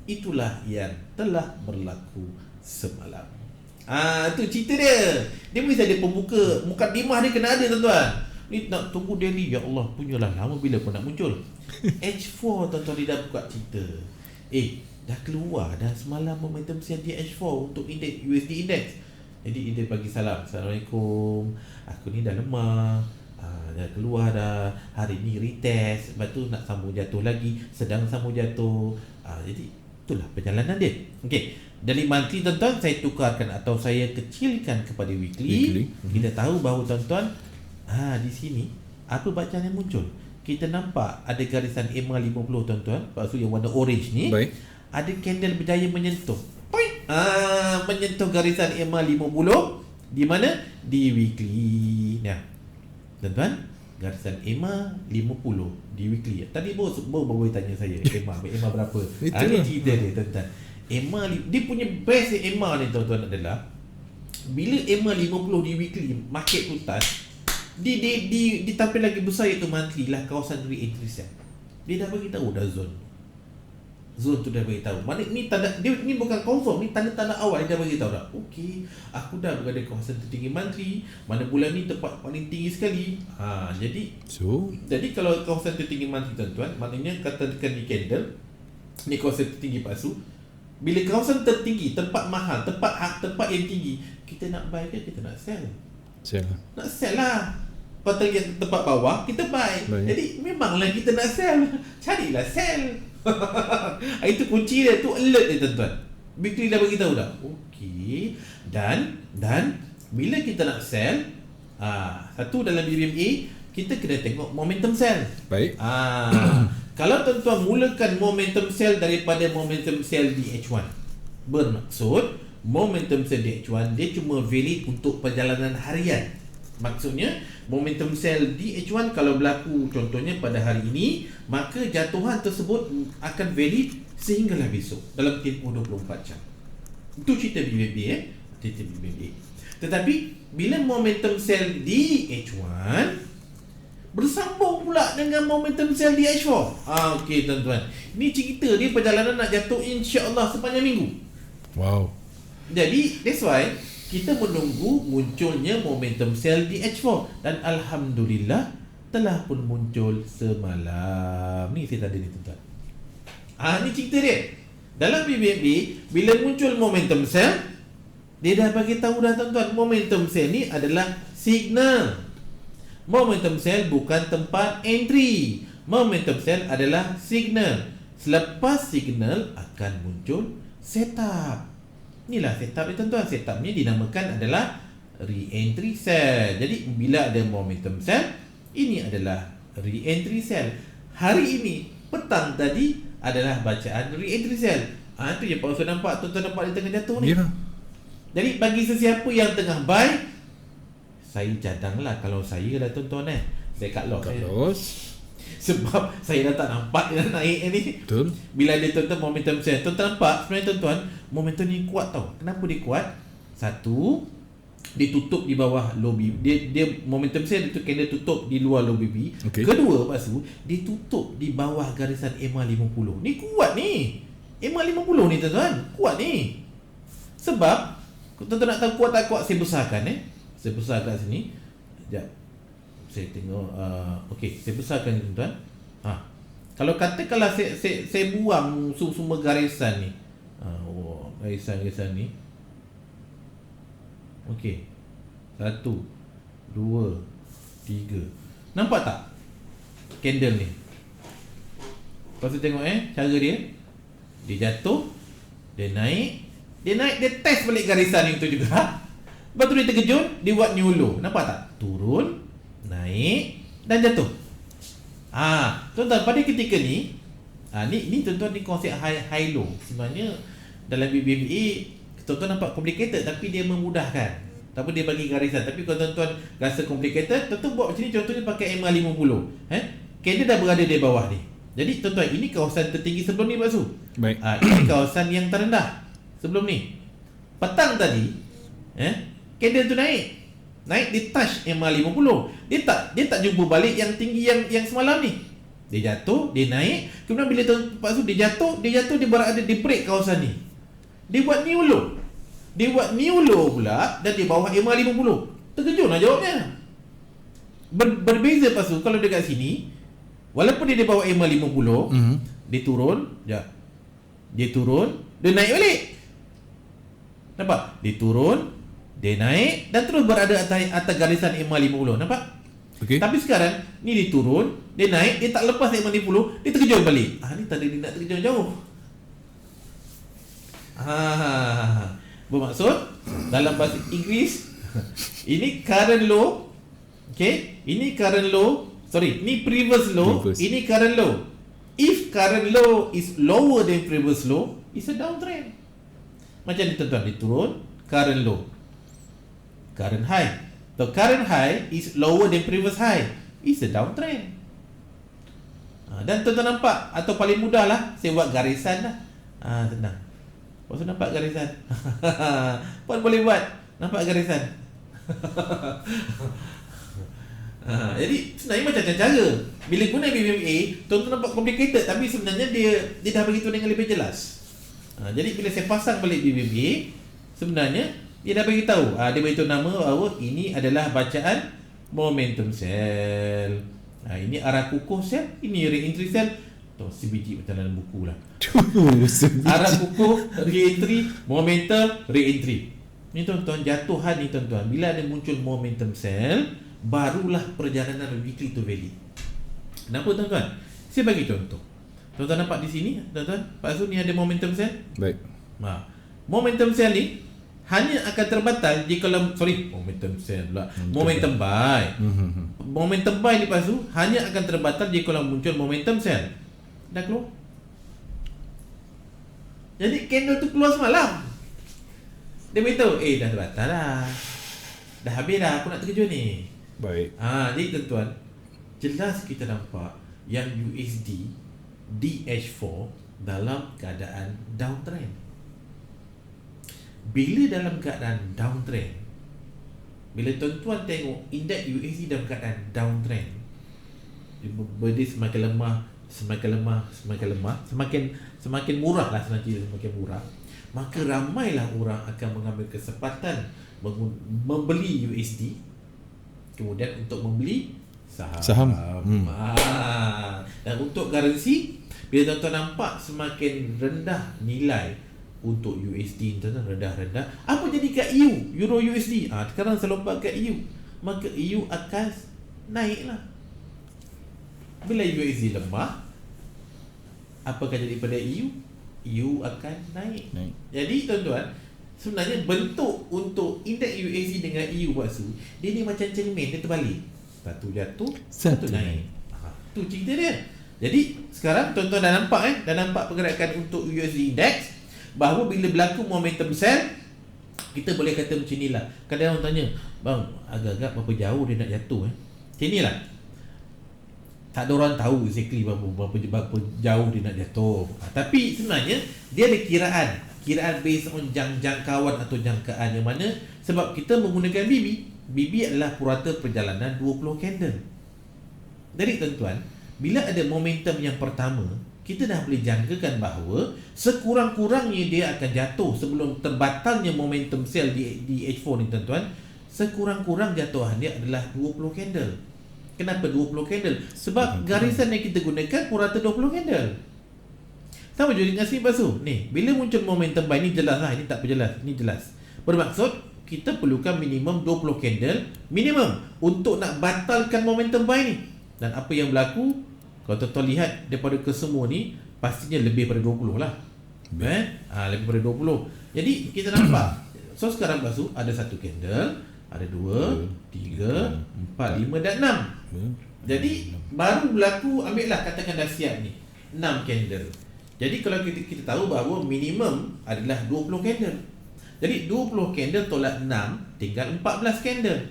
Itulah yang telah berlaku semalam. Itu cerita dia. Dia mesti ada pembuka, mukadimah dia kena ada tuan-tuan. Ni nak tunggu daily, ya Allah, punyalah lama bila pun nak muncul. H4 tuan-tuan, dia dah buka cerita. Dah keluar dah semalam momentum sell di H4 untuk indeks USD index. Jadi dia bagi salam, Assalamualaikum, aku ni dah lemah, dah keluar dah, hari ni retest, lepas tu nak sambung jatuh lagi, sedang sambung jatuh. Jadi itulah perjalanan dia. Okey, dari monthly tuan-tuan saya tukarkan atau saya kecilkan kepada weekly. Kita tahu bahawa tuan-tuan, di sini apa bacaan yang muncul? Kita nampak ada garisan EMA 50 tuan-tuan, maksud yang warna orange ni. Baik. Ada candle berjaya menyentuh. Menyentuh garisan EMA 50 di mana? Di weekly. Nah, tuan-tuan, garisan EMA 50 di weekly. Tadi baru tanya saya EMA berapa. Ini cerita dia tuan-tuan. EMA dia punya best EMA ni tuan-tuan adalah bila EMA 50 di weekly market tutas, ditampil lagi besar iaitu monthly lah kawasan re-entry sale. Dia dah bagi tahu dah zone tu dah bagi tahu. Mana ni tanda dia ni bukan confirm, ni tanda-tanda awal dia dah bagi tahu dah. Okey, aku dah berada kawasan tertinggi monthly, mana bulan ni tempat paling tinggi sekali. Jadi kalau kawasan tertinggi monthly tuan-tuan, maknanya katakan di candle ni kawasan tertinggi palsu. Bila kawasan tertinggi, tempat mahal, tempat yang tinggi, kita nak buy ke kita nak sell? Nak sell lah. Patut tempat bawah kita buy. Jadi memanglah kita nak sell. Carilah sell. Itu kunci dia, tu alert dia tuan-tuan. Weekly dah bagi tahu dah. Okey. Dan bila kita nak sell, satu dalam BBMA kita kena tengok momentum sell. Baik. Kalau tuan-tuan mulakan momentum sell daripada momentum sell di H1, bermaksud momentum sell di H1 dia cuma valid untuk perjalanan harian. Maksudnya momentum sell di H1 kalau berlaku contohnya pada hari ini, maka jatuhan tersebut akan valid sehinggalah besok dalam tempoh 24 jam. Itu cerita BBMA cerita BBMA. Tetapi bila momentum sell di H1 bersambung pula dengan momentum sell di H4. Okey tuan-tuan. Ini cerita dia perjalanan nak jatuh insya-Allah sepanjang minggu. Wow. Jadi that's why kita menunggu munculnya momentum sell di H4 dan alhamdulillah telah pun muncul semalam. Ni saya tadi ni tuan-tuan. Ni cerita dia. Dalam BBMA bila muncul momentum sell, dia dah bagi tahu dah tuan-tuan, momentum sell ni adalah signal. Momentum sell bukan tempat entry. Momentum sell adalah signal. Selepas signal akan muncul setup. Inilah setup ni tuan-tuan. Setup ni dinamakan adalah re-entry sell. Jadi bila ada momentum sell, ini adalah re-entry sell. Hari ini, petang tadi adalah bacaan re-entry sell. Itu je Pak Ustaz nampak, tuan-tuan nampak dia tengah jatuh ni. Ya. Jadi bagi sesiapa yang tengah buy, saya cadanglah. Kalau saya dah tuan-tuan saya cut loss. Sebab saya dah tak nampak dia naik ni. Betul. Bila dia tuan-tuan momentum sell, tuan-tuan nampak sebenarnya tuan-tuan momentum ni kuat tau. Kenapa dia kuat? Satu, dia tutup di bawah low BB. Dia momentum sell itu kena tutup di luar low BB. Okay. Kedua, lepas tu dia tutup di bawah garisan EMA 50. Ni kuat ni. EMA 50 ni tuan-tuan, kuat ni. Sebab tuan-tuan nak tahu kuat tak kuat, saya besarkan Saya besarkan sini. Sekejap. Saya tengok okey, saya besarkan ni tuan-tuan. Kalau katakanlah saya buang semua garisan ni. Garisan ni. Okey. 1 2 3. Nampak tak? Candle ni. Lepas tu tengok cara dia. Dia jatuh, dia naik, dia test balik garisan yang tu juga. Lepas tu dia terkejut, dia buat new low. Nampak tak? Turun, naik dan jatuh. Tuan-tuan, pada ketika ni ni tuan-tuan ni konsep high low. Sebenarnya dalam BBMA tuan-tuan nampak complicated tapi dia memudahkan. Tapi dia bagi garisan. Tapi kalau tuan-tuan rasa complicated, tuan-tuan buat macam ni, contohnya pakai EMA 50. Candle dah berada di bawah ni. Jadi tuan-tuan, ini kawasan tertinggi sebelum ni Pak Su. Baik. Ini kawasan yang terendah sebelum ni. Petang tadi candle tu naik, dia touch EMA 50. Dia tak jumpa balik yang tinggi yang semalam ni. Dia jatuh, dia naik. Kemudian bila Pak Su dia jatuh, dia berada di break kawasan ni. Dia buat new low pula dan di bawah EMA 50. Terkejut lah jawabnya. Berbeza Pak Su, kalau dekat sini walaupun dia di bawah EMA 50, dia turun, dia turun, dia naik balik. Nampak? Dia turun, dia naik dan terus berada atas garisan EMA 50. Nampak? Okay. Tapi sekarang ni dia turun, dia naik, dia tak lepas EMA 50, dia terkejut balik. Ni tadi dia nak terkejut jauh. Bermaksud dalam bahasa Inggeris ini current low. Okay? Ini current low. Sorry, ini previous low. Ini current low. If current low is lower than previous low, it's a downtrend. Macam ni tuan-tuan, dia turun, current low, current high. The current high is lower than previous high. is a downtrend. Dan tuan-tuan nampak, atau paling mudah lah, saya buat garisan lah. Senang. Lepas tu nampak garisan. Puan boleh buat, nampak garisan. Jadi sebenarnya macam cara. Bila guna BBMA, tuan-tuan nampak complicated, tapi sebenarnya dia dah beritahu dengan lebih jelas. Jadi bila saya pasang balik BBMA, sebenarnya dia dah beritahu. Dia beritahu nama bahawa ini adalah bacaan momentum cell. Ini arah kukuh sel, ini re-entry sel. Tu CBD macam dalam buku lah. Arah kukuh, re-entry, momentum, re-entry. Ni tuan-tuan, jatuhan ni tuan-tuan. Bila ada muncul momentum cell, barulah perjalanan weekly tu valid. Kenapa tuan-tuan? Saya bagi contoh. Tuan-tuan nampak di sini, tuan-tuan, Pak Azul, ni ada momentum cell. Baik. Momentum cell ni hanya akan terbatal jika momentum cell pula. Momentum buy. Momentum buy ni Pak Azul hanya akan terbatal jika muncul momentum cell. Dah keluar. Jadi candle tu keluar semalam. Dia beritahu, dah terbatal dah. Dah habis dah, aku nak terkejut ni. Baik. Jadi tuan-tuan, jelas kita nampak yang USD DH4 dalam keadaan downtrend. Bila dalam keadaan downtrend, bila tuan-tuan tengok indeks USD dalam keadaan downtrend, dia semakin lemah, semakin murah lah, semakin murah, maka ramailah orang akan mengambil kesempatan membeli USD, kemudian untuk membeli saham. Dan untuk currency, bila tuan-tuan nampak semakin rendah nilai untuk USD, rendah-rendah, apa jadi kat EU, Euro USD? Sekarang saya lompat kat EU, maka EU akan naik lah. Bila USD lemah, apakah jadi pada EU? EU akan naik. Jadi tuan-tuan, sebenarnya bentuk untuk indeks USD dengan EU waktu dia ni macam cermin, dia terbalik. Satu jatuh, satu naik. Tu cerita dia. Jadi sekarang tuan-tuan dah nampak pergerakan untuk USD index, bahawa bila berlaku momentum sell, kita boleh kata macam inilah. Kadang orang tanya, bang, agak-agak berapa jauh dia nak jatuh? Macam inilah. Tak ada orang tahu exactly berapa jauh dia nak jatuh. Tapi sebenarnya dia ada kiraan based on jangkauan atau jangkaan yang mana, sebab kita menggunakan BB adalah purata perjalanan 20 candle. Jadi tuan-tuan, bila ada momentum yang pertama, kita dah boleh jangkakan bahawa sekurang-kurangnya dia akan jatuh sebelum terbatalnya momentum sell di H4 ni tuan-tuan. Sekurang-kurang jatuhan dia adalah 20 candle. Kenapa 20 candle? Sebab garisan yang kita gunakan purata 20 candle. Sama juga dengan sini Pasu. Ni, bila muncul momentum buy ni jelas lah, ini tak perjelas, ni jelas. Bermaksud kita perlukan minimum 20 candle minimum untuk nak batalkan momentum buy ni. Dan apa yang berlaku, kalau tuan-tuan lihat daripada kesemua ni, pastinya lebih pada 20 lah. Lebih pada 20. Jadi kita nampak, so sekarang Pasu ada satu candle, ada 2, 3, 4, 5 dan 6. Jadi baru berlaku, ambillah katakan dah siap ni 6 candle. Jadi kalau kita tahu bahawa minimum adalah 20 candle. Jadi 20 candle tolak 6, tinggal 14 candle.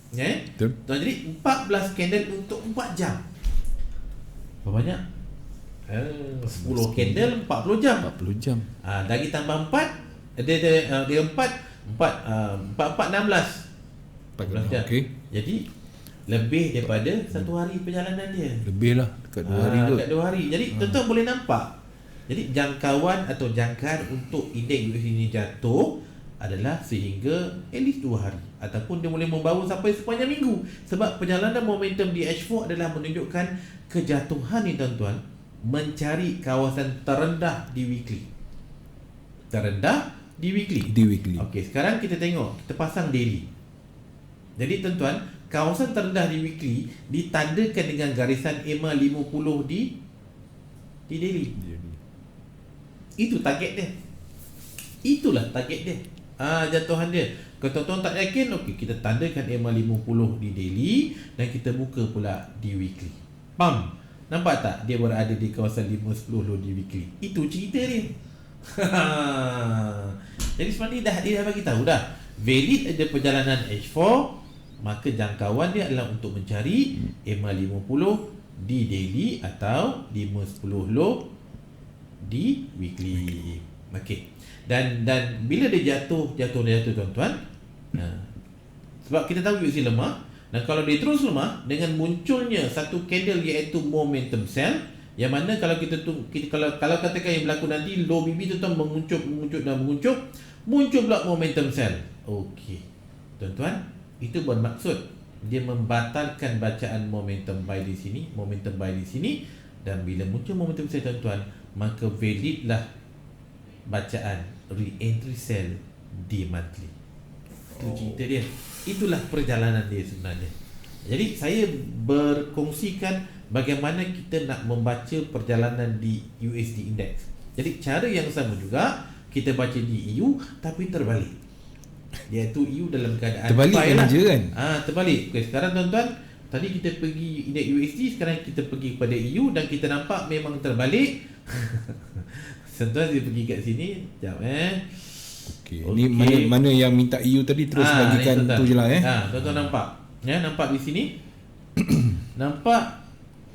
Jadi 14 candle untuk 4 jam. Berapa banyak? 10 candle 40 jam. 40 jam. Lagi tambah 4, dia 4 16 jam. Okay. Jadi lebih daripada satu hari perjalanan dia. Lebih lah, dekat 2 hari tu. Dekat 2 hari. Jadi tuan-tuan boleh nampak. Jadi jangkauan atau jangkaan untuk indeks USD ini jatuh adalah sehingga at least 2 hari, ataupun dia boleh membawa sampai sepanjang minggu. Sebab perjalanan momentum di H4 adalah menunjukkan kejatuhan ni tuan-tuan, mencari kawasan terendah di weekly. Terendah di weekly. Okey, sekarang kita tengok, kita pasang daily. Jadi tuan-tuan, kawasan terendah di weekly ditandakan dengan garisan EMA 50 di daily. Itu target dia. Itulah target dia. Jatuhan dia. Kalau tuan-tuan tak yakin, okey, kita tandakan EMA 50 di daily dan kita buka pula di weekly. Pam. Nampak tak dia berada di kawasan 5-10 di weekly. Itu cerita dia. Jadi sebenarnya dia dah bagi tahu dah. Valid ada perjalanan H4 maka jangkauan dia adalah untuk mencari MA50 di daily atau 510 low di weekly. Okey. Dan bila dia jatuh tuan-tuan, sebab kita tahu USD lemah, dan kalau dia terus lemah dengan munculnya satu candle iaitu momentum sell, yang mana kalau kita kalau katakan yang berlaku nanti low BB tu menguncup muncul pula momentum sell. Okey. Tuan-tuan, itu bermaksud dia membatalkan bacaan momentum buy di sini, dan bila muncul momentum sell tuan-tuan, maka validlah bacaan re-entry sell di monthly. Itu cerita dia. Itulah perjalanan dia sebenarnya. Jadi saya berkongsikan bagaimana kita nak membaca perjalanan di USD index. Jadi cara yang sama juga kita baca di EU tapi terbalik. Iaitu EU dalam keadaan terbalik kan je kan? Terbalik. Okay, sekarang tuan-tuan, tadi kita pergi indeks USD, sekarang kita pergi kepada EU dan kita nampak memang terbalik. Tuan-tuan dia pergi kat sini, sekejap Okey. Ni mana yang minta EU tadi terus bagikan tu je lah tuan-tuan nampak. Nampak di sini. Nampak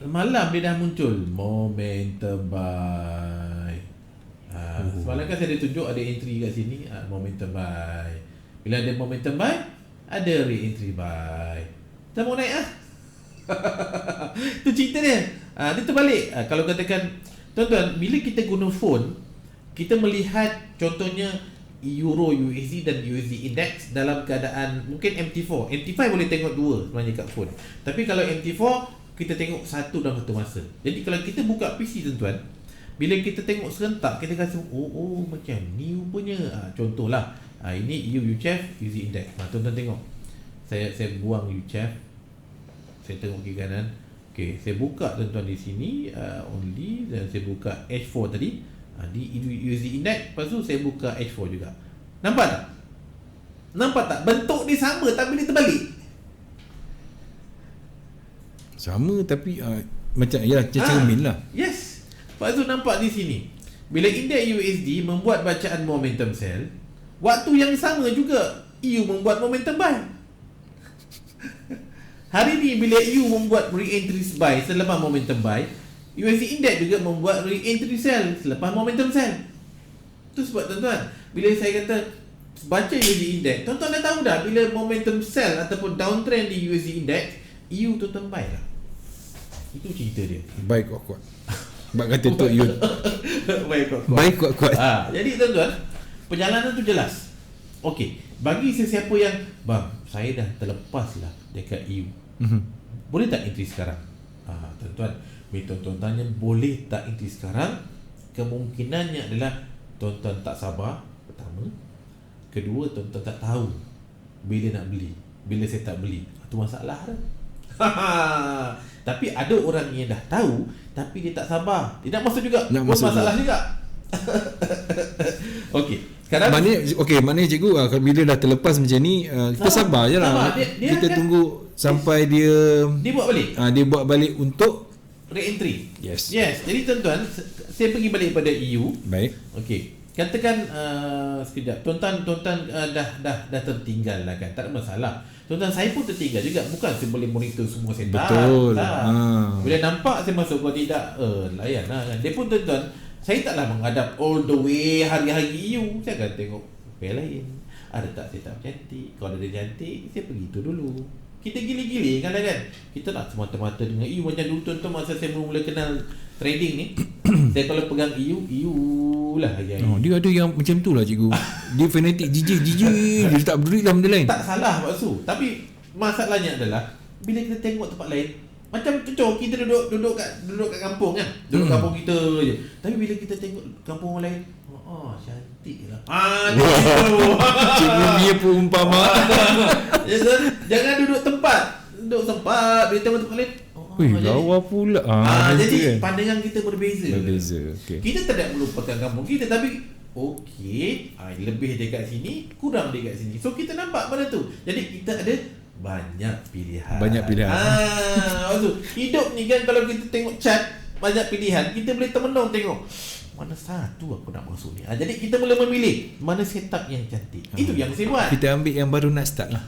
malam dia dah muncul momentum buy. Semalam kan saya dah tunjuk ada entry kat sini, momentum buy. Bila ada momentum buy, ada re-entry buy. Kita mau naik tu cerita dia. Dia terbalik. Kalau katakan tuan-tuan, bila kita guna phone, kita melihat contohnya Euro USD dan USD Index dalam keadaan mungkin MT4. MT5 boleh tengok dua sebenarnya kat phone. Tapi kalau MT4 kita tengok satu dalam satu masa. Jadi kalau kita buka PC tuan-tuan, bila kita tengok serentak, kita rasa macam ni rupanya. Contohlah, ini EU UCHF USD Index. Tuan-tuan tengok. Saya buang UCHF. Saya tengok kiri kanan. Okey, saya buka tuan-tuan di sini only, dan saya buka H4 tadi. Di USD Index, lepas tu saya buka H4 juga. Nampak tak? Bentuk dia sama tapi dia terbalik. Sama tapi macam cermin lah. Yes. Lepas tu nampak di sini, bila indeks USD membuat bacaan momentum sell, waktu yang sama juga EU membuat momentum buy. Hari ni bila EU membuat re-entry buy selepas momentum buy, USD Index juga membuat re-entry sell selepas momentum sell. Itu sebab tuan-tuan, bila saya kata baca USD Index, tuan-tuan dah tahu dah bila momentum sell ataupun downtrend di USD Index, EU tuan-tuan buy lah. Itu cerita dia. Baik kuat-kuat. Sebab kata Tok Yun. Baik kuat-kuat. Jadi tuan-tuan, perjalanan tu jelas. Okey, bagi sesiapa yang saya dah terlepas lah dekat EU, boleh tak entry sekarang? Tuan-tuan, bila tuan-tuan tanya boleh tak entry sekarang, kemungkinannya adalah tuan-tuan tak sabar, pertama. Kedua, tuan-tuan tak tahu bila nak beli. Bila saya tak beli, itu masalah dah. Tapi ada orang yang dah tahu tapi dia tak sabar, dia nak masuk juga, masalah juga. Okey, sekarang maknanya cikgu, bila dah terlepas macam ni, kita sabar je lah. Kita tunggu sampai dia buat balik. Dia buat balik untuk re-entry. Yes. Jadi tuan-tuan, saya pergi balik pada EU. Baik. Okey. Katakan sekejap, tuan-tuan dah tertinggal lah kan. Tak ada masalah. Tuan-tuan, saya pun tertinggal juga. Bukan saya boleh monitor semua setup. Betul. Bila nampak saya masuk, kalau tidak layan lah kan. Dia pun tuan-tuan, saya taklah menghadap all the way hari-hari EU. Saya akan tengok yang lain. Ada tak setup cantik? Kalau ada cantik, saya pergi itu dulu. Kita gili-gili kan. Kita nak semata-mata dengan EU. Macam dulu tuan-tuan, masa saya mula kenal trading ni, saya kalau pegang EU lah. Dia ada yang macam tu lah cikgu. Dia fanatik jijik. Dia tak peduli lah benda lain. Tak salah maksud. Tapi masalahnya adalah bila kita tengok tempat lain, macam contoh kita duduk kat kampung kan. Duduk kampung kita je. Tapi bila kita tengok kampung orang lain, cantik lah. Cikgu dia pun umpama. Jangan duduk tempat. Bila tengok tempat lain, lawa pula. Jadi pandangan kita berbeza. Okay. Kita tidak melupakan kampung kita, tapi lebih dekat sini, kurang dekat sini. So kita nampak pada tu. Jadi kita ada banyak pilihan. Hidup ni kan, kalau kita tengok chart banyak pilihan, kita boleh termenung tengok. mana satu aku nak masuk ni. Jadi kita mula memilih mana setup yang cantik. Itu yang saya buat. Kita ambil yang baru nak start lah.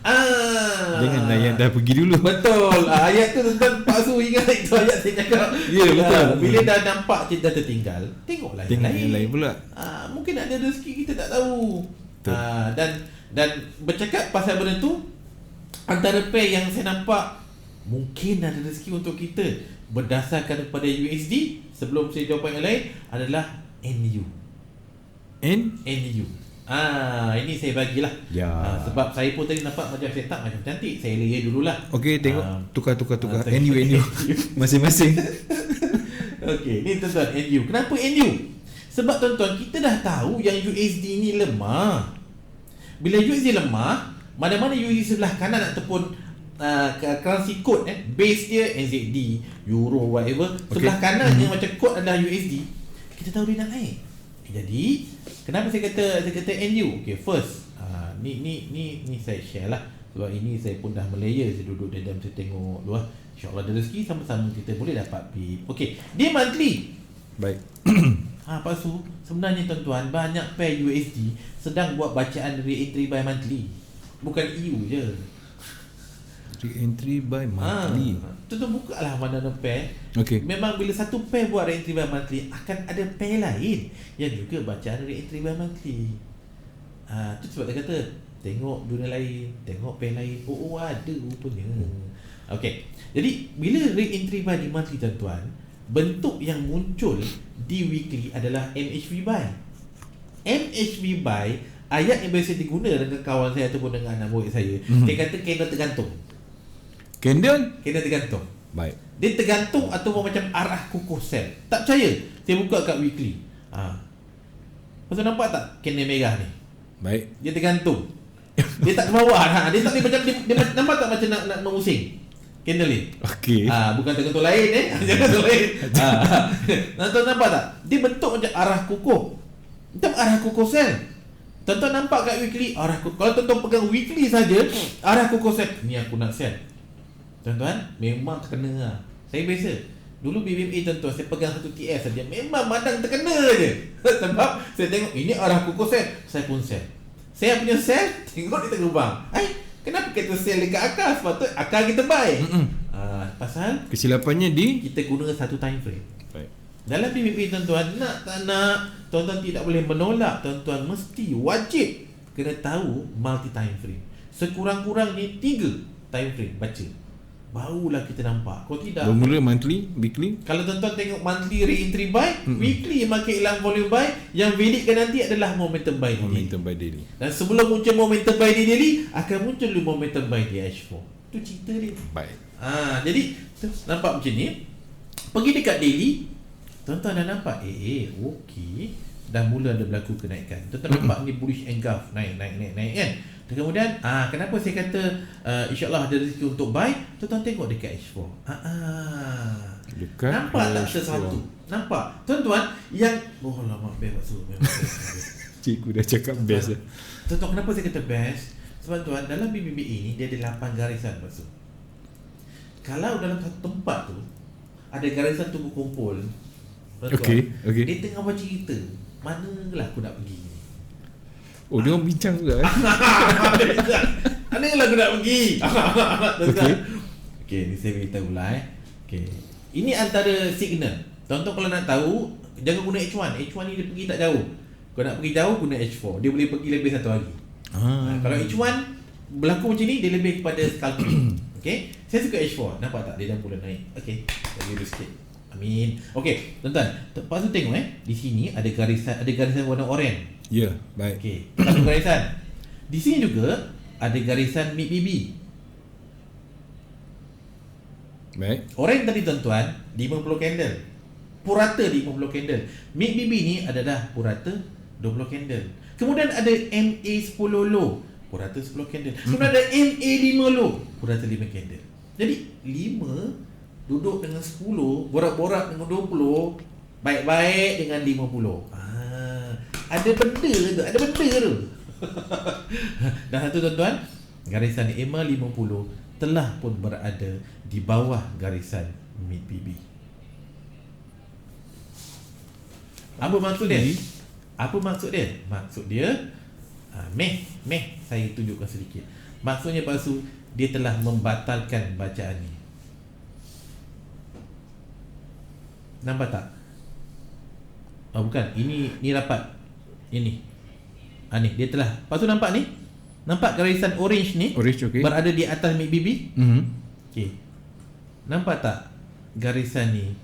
Janganlah yang dah pergi dulu. Betul. Ayat tu tuan Pak Su ingat itu ayat saya cakap. Ya, betul. Bila dah nampak kita tertinggal, tengoklah Tengok yang lain pula. Mungkin ada rezeki kita tak tahu. Dan bercakap pasal benda tu, antara pair yang saya nampak mungkin ada rezeki untuk kita berdasarkan kepada USD, sebelum saya jawab yang lain, adalah NU. NU. Ini saya bagilah. Ya. Sebab saya pun tadi nampak macam setup macam cantik. Saya layer dululah. Okey, tengok tukar. NU masing-masing. Okey, ni tuan-tuan NU. Kenapa NU? Sebab tuan-tuan, kita dah tahu yang USD ni lemah. Bila USD lemah, mana-mana USD sebelah kanan ataupun currency code base dia NZD, Euro, whatever, sebelah kanan yang macam code adalah USD, kita tahu dia nak naik. Jadi kenapa saya kata NU? Okay, first ni saya share lah, sebab ini saya pun dah melayer, saya duduk dalam, saya tengok luar, insyaAllah ada rezeki, sama-sama kita boleh dapat PIP. Okay, dia monthly. Baik. Pak Su, sebenarnya tuan-tuan, banyak pair USD sedang buat bacaan re-entry by monthly, bukan EU je. Re-entry by monthly. Tuan-tuan buka lah mana-mana pair. Okay. Memang bila satu pair buat re-entry by monthly, akan ada pair lain yang juga bacaan re-entry by monthly. Tu sebab dia kata, tengok dunia lain, tengok pair lain. Oh ada rupanya. Okay, jadi bila re-entry by di monthly tuan-tuan, bentuk yang muncul di weekly adalah MHV buy. MHV buy, ayat yang biasa diguna dengan kawan saya ataupun dengan anak murid saya, dia kata candle tergantung. Candle tergantung. Baik. Dia tergantung ataupun macam arah kukuh sell. Tak percaya? Saya buka kat weekly. Pasal nampak tak candle merah ni? Baik. Dia tergantung. Dia tak ke bawah. Dia tak ni macam dia nampak tak macam nak mengusing candle ni? Okey. Bukan tergantung lain tergantung lain. Tuan nampak tak? Dia bentuk macam arah kukuh. Macam arah kukuh sell. Tuan-tuan nampak kat weekly arah kukuh. Kalau tuan-tuan pegang weekly saja, arah kukuh sell. Ni aku nak sell. Tuan-tuan, memang terkena lah. Saya biasa dulu BBMA tuan-tuan, saya pegang satu TS saja, memang madang terkena je. Sebab saya tengok ini arah kukuh sell, saya pun sell. Saya punya sell, tengok dia terlubang. Kenapa kita sell dekat akar? Sebab tu akar kita buy. Pasal kesilapannya kita guna satu time frame. Baik. Dalam BBMA tuan-tuan, nak tak nak, tuan-tuan tidak boleh menolak. Tuan-tuan mesti wajib kena tahu multi time frame. Sekurang-kurang ni 3 time frame baca, barulah kita nampak. Kalau tidak, bermula monthly, weekly. kalau tuan-tuan tengok monthly re-entry buy, weekly market hilang volume buy, yang validkan nanti adalah momentum buy daily. Dan sebelum muncul momentum buy daily, akan muncul dulu momentum buy di H4. Tu cerita dia. Baik. Jadi nampak macam ni. Pergi dekat daily, tuan-tuan dah nampak okey, dah mula ada berlaku kenaikan. Tuan-tuan nampak ni bullish engulf, naik kan. Dan kemudian kenapa saya kata insyaAllah ada rezeki untuk buy. Tuan-tuan tengok dekat H4. Dekat nampak tak H4. sesuatu? Nampak? Tuan-tuan yang lama best. Cikgu dah cakap best. Tuan-tuan, kenapa saya kata best? Sebab tuan, dalam BBBA ni dia ada 8 garisan maksud. Kalau dalam satu tempat tu ada garisan tunggu kumpul, Okey. dia tengah baca cerita, manalah aku nak pergi. Oh, dia orang bincang juga Mana lah aku nak pergi. Okay, ni saya beritahu lah Okay, ini antara signal. Tuan-tuan kalau nak tahu, jangan guna H1. H1 ni dia pergi tak jauh. Kalau nak pergi jauh, guna H4. Dia boleh pergi lebih 1 hari. Kalau H1 berlaku macam ni, dia lebih kepada scalping. Okay, saya suka H4. Nampak tak? Dia dah mula naik. Okay, lagi dulu sikit. Amin. Okay, tuan-tuan, lepas tu tengok di sini ada garisan warna oranye. Ya, baik. Okey, satu garisan. Di sini juga ada garisan MIDBB. Baik. Orang tadi tuan-tuan 50 candle. Purata 50 candle. MIDBB ni adalah purata 20 candle. Kemudian ada MA10 low, purata 10 candle. Kemudian ada MA5 low, purata 5 candle. Jadi 5 duduk dengan 10, borak-borak dengan 20, baik-baik dengan 50. Ada benda tu. Dan satu tuan-tuan, garisan EMA 50 telah pun berada di bawah garisan MIDBB. Apa maksud dia? Apa maksud dia? Maksud dia meh saya tunjukkan sedikit. Maksudnya Pak Su, dia telah membatalkan bacaan ni. Nampak tak? Oh bukan, ini rapat. Ini. Ni dia telah. Pak Su nampak ni? Nampak garisan orange ni? Orange, okey. Berada di atas mic bibi? Okey. Nampak tak garisan ni?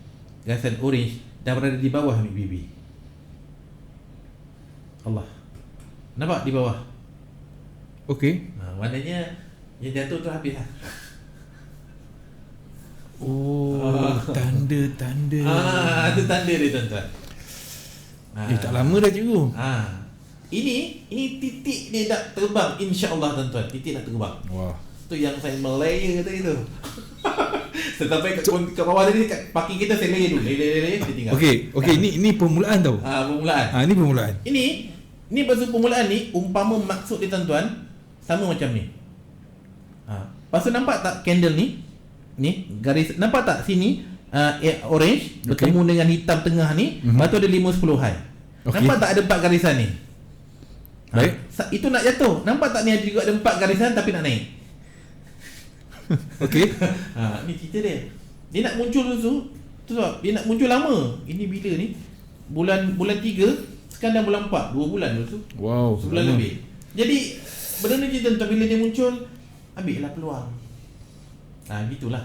Garisan orange dah berada di bawah mic bibi. Allah. Nampak di bawah? Okey. Maknanya yang jatuh tu habis lah. Oh, tanda-tanda. Itu tanda dia tuan-tuan. Tak lama dah cikgu. Ini titik dia nak terbang, insya-Allah tuan-tuan. Titik nak terbang. Wah. Tu yang saya melaya tadi tu. Sampai kat bawah tadi kat parking kita saya layer dulu. Layer kita tinggal. Okey, ini permulaan tau. Permulaan. Ini permulaan. Ini pasal permulaan ni umpama maksud dia tuan-tuan sama macam ni. Pasal nampak tak candle ni? Ni garis nampak tak sini orange bertemu dengan hitam tengah ni, lepas tu ada 5-10 high. Nampak tak ada 4 garisan ni? Baik. Itu nak jatuh. Nampak tak ni ada juga ada 4 garisan tapi nak naik. Okey. Ni cerita dia. Dia nak muncul tu sebab dia nak muncul lama. Ini bila ni? Bulan 3, sekarang dah bulan 4, 2 bulan tu. Wow, sebulan lebih. Jadi benda ni tuan-tuan, bila dia muncul, ambillah peluang. Gitulah.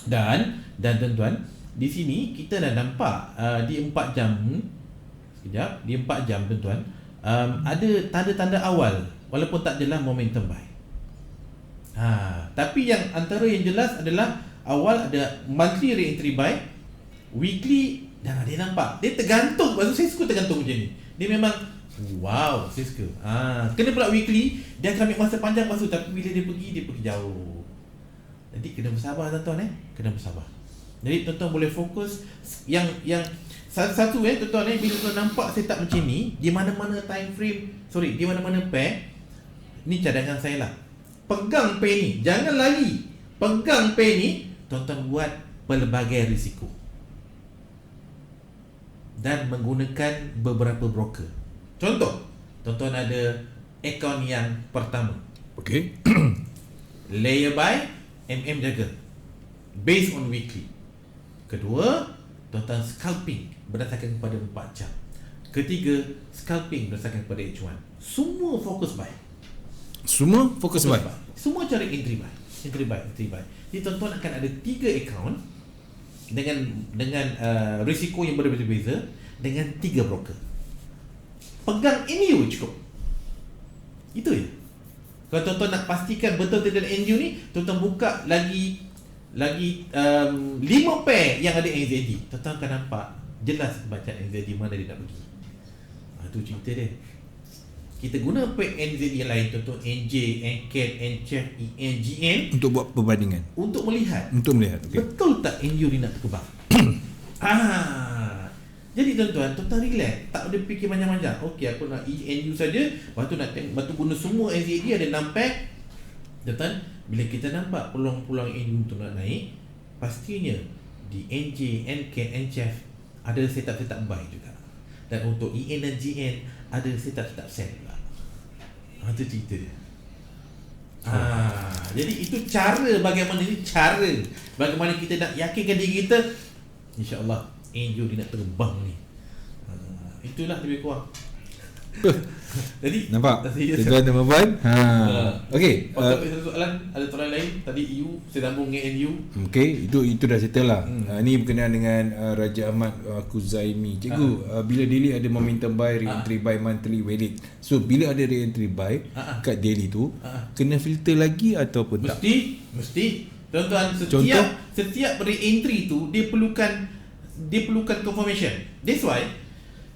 Dan tuan-tuan, di sini kita dah nampak di 4 jam. Sekejap, di 4 jam tuan-tuan, ada tanda-tanda awal walaupun tak jelas momentum buy. Tapi yang antara yang jelas adalah awal ada monthly re-entry buy, weekly dah dia nampak. Dia tergantung, maksud saya suka tergantung macam ni. Dia memang wow, saya suka. Kena pula weekly, dia akan ambil masa panjang masa, tapi bila dia pergi jauh. Jadi kena bersabar tuan-tuan kena bersabar. Jadi tuan-tuan boleh fokus yang satu tuan-tuan bila tuan nampak setup macam ni, di mana-mana time frame, di mana-mana pair, ni cadangan saya lah. Pegang pair ni, jangan lari. Pegang pair ni, tuan-tuan buat pelbagai risiko. Dan menggunakan beberapa broker. Contoh, tuan-tuan ada akaun yang pertama. Okey. Layer buy, jaga. Based on weekly. Kedua, tuan-tuan scalping berdasarkan kepada 4 jam. Ketiga, scalping berdasarkan kepada H1. Semua fokus buy. Semua fokus buy. Semua cari entry buy. Entry buy. Jadi tuan-tuan akan ada 3 akaun dengan risiko yang berbeza-beza dengan 3 broker. Pegang NU cukup. Itu je. Kalau tuan-tuan nak pastikan betul tidak NU ni, tuan-tuan buka lagi 5 pair yang ada NZD. Tuan-tuan akan nampak jelas bacaan NZD mana dia nak pergi. Itu cerita dia. Kita guna pair NZD yang lain, tuan-tuan, NJ, NCAT, NCHF, ENGN untuk buat perbandingan. Untuk melihat. Okay. Betul tak NU ni nak terbang? Jadi tuan-tuan relax. Tak ada fikir macam-macam. Okey, aku nak NU saja. Lepas tu guna semua NZD ada 6 pair. Tuan-tuan, bila kita nampak peluang-peluang NU tu nak naik, pastinya di NJ, NCAT, NCHF ada setup buy juga. Dan untuk EN dan GN ada setup sell pula. Itu cerita dia. Jadi itu bagaimana kita nak yakinkan diri kita, insya-Allah NU dia nak terbang ni. Itulah lebih kurang. Jadi nampak tuan-tuan dan puan. Okey. Soalan ada soalan lain tadi EU saya sambung dengan NU. Okey, itu dah settle lah. Ni berkenaan dengan Raja Ahmad Kuzaimi. Cikgu, bila daily ada momentum buy, re-entry buy, monthly, weekly. So bila ada re-entry buy kat daily tu, kena filter lagi ataupun tak? Mesti. Tuan-tuan, setiap re-entry tu dia perlukan confirmation. That's why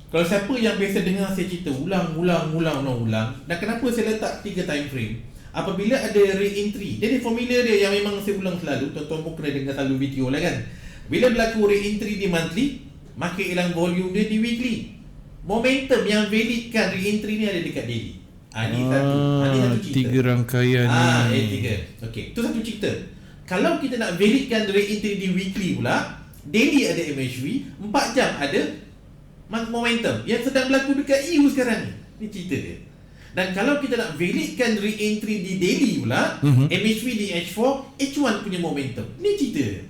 kalau siapa yang biasa dengar saya cerita ulang, dan kenapa saya letak 3 time frame? Apabila ada re-entry, dia ada formula dia yang memang saya ulang selalu. Tuan-tuan pun kena dengar selalu video lah kan. Bila berlaku re-entry di monthly, maka hilang volume dia di weekly. Momentum yang validkan re-entry ni ada dekat daily. Ini satu cerita. 3 rangkaian ni. 3. Okey, itu satu cerita. Kalau kita nak validkan re-entry di weekly pula, daily ada MHV, 4 jam ada momentum yang sedang berlaku dekat EU sekarang ni. Ni cerita dia. Dan kalau kita nak validkan re-entry di daily pula, MHV di H4, H1 punya momentum. Ni cerita dia.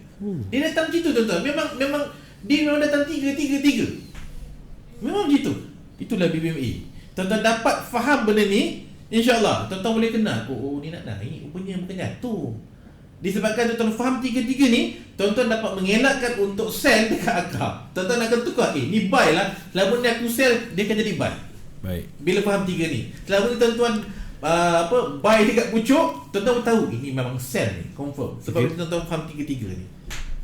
Dia datang macam tu tuan-tuan. Memang dia memang datang 3. Memang macam tu. Itulah BBMA. Tuan-tuan dapat faham benda ni, insya-Allah tuan-tuan boleh kenal. Oh ni nak naik, rupanya bukan jatuh. Disebabkan tuan-tuan faham 3 ni, tuan-tuan dapat mengelakkan untuk sell dekat akar. Tuan-tuan akan tukar, ni buy lah. Lama ni aku sell, dia akan jadi buy. Baik. Bila faham 3 ni. Selama ni tuan-tuan buy dekat pucuk, tuan-tuan tahu ini memang sell ni, confirm. Sebab tuan-tuan faham 3 ni.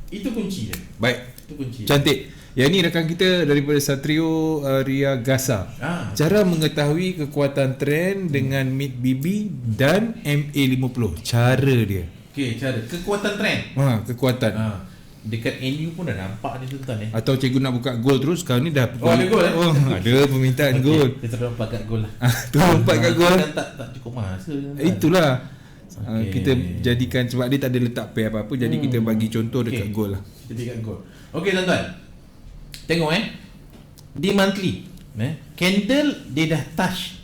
Itu kunci dia. Baik. Itu kunci. Cantik. Yang ni rakan kita daripada Satrio Ria Gasa. Cara mengetahui kekuatan trend dengan MIT BB dan MA50. Cara dia. Okey, cara kekuatan trend. Kekuatan. Dekat NU pun dah nampak ni tuan-tuan Atau cikgu nak buka gol terus, sekarang ni dah ada gol ada permintaan gol. Kita terlompat kat gol lah. Terlompat kat gol. Kan tak cukup masa. Itulah. Kita jadikan, sebab dia tak ada letak pair apa-apa, jadi kita bagi contoh dekat gol lah. Kita dekat gol. Okey tuan-tuan. Tengok di monthly candle dia dah touch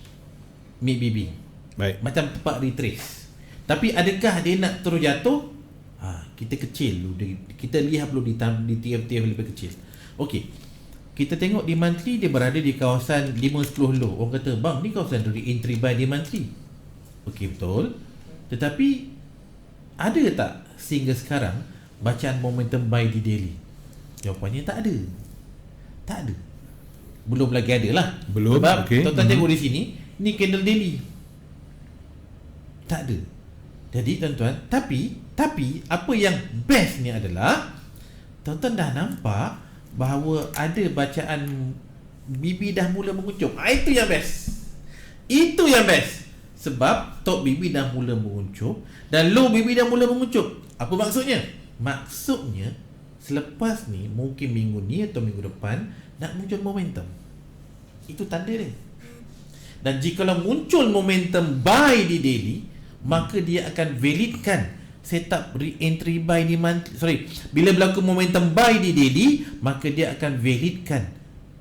mid BB. Baik. Macam tempat retrace. Tapi adakah dia nak terus jatuh? Kita kecil dulu. Kita lihat dulu di TF-TF lebih kecil. Okey. Kita tengok di monthly dia berada di kawasan 5-10 low. Orang kata, bang, ni kawasan re-entry buy di monthly. Okey, betul. Tetapi ada tak sehingga sekarang bacaan momentum buy di daily? Jawapannya tak ada. Tak ada. Belum lagi ada lah. Belum. Sebab tuan-tuan tengok di sini, ni candle daily. Tak ada. Jadi tuan-tuan, tapi apa yang best ni adalah tuan-tuan dah nampak bahawa ada bacaan BB dah mula menguncup. Itu yang best. Itu yang best. Sebab top BB dah mula menguncup dan low BB dah mula menguncup. Apa maksudnya? Maksudnya selepas ni, mungkin minggu ni atau minggu depan nak muncul momentum. Itu tanda dia. Dan jika muncul momentum buy di daily, maka dia akan validkan setup re-entry buy di monthly. Bila berlaku momentum buy di daily, maka dia akan validkan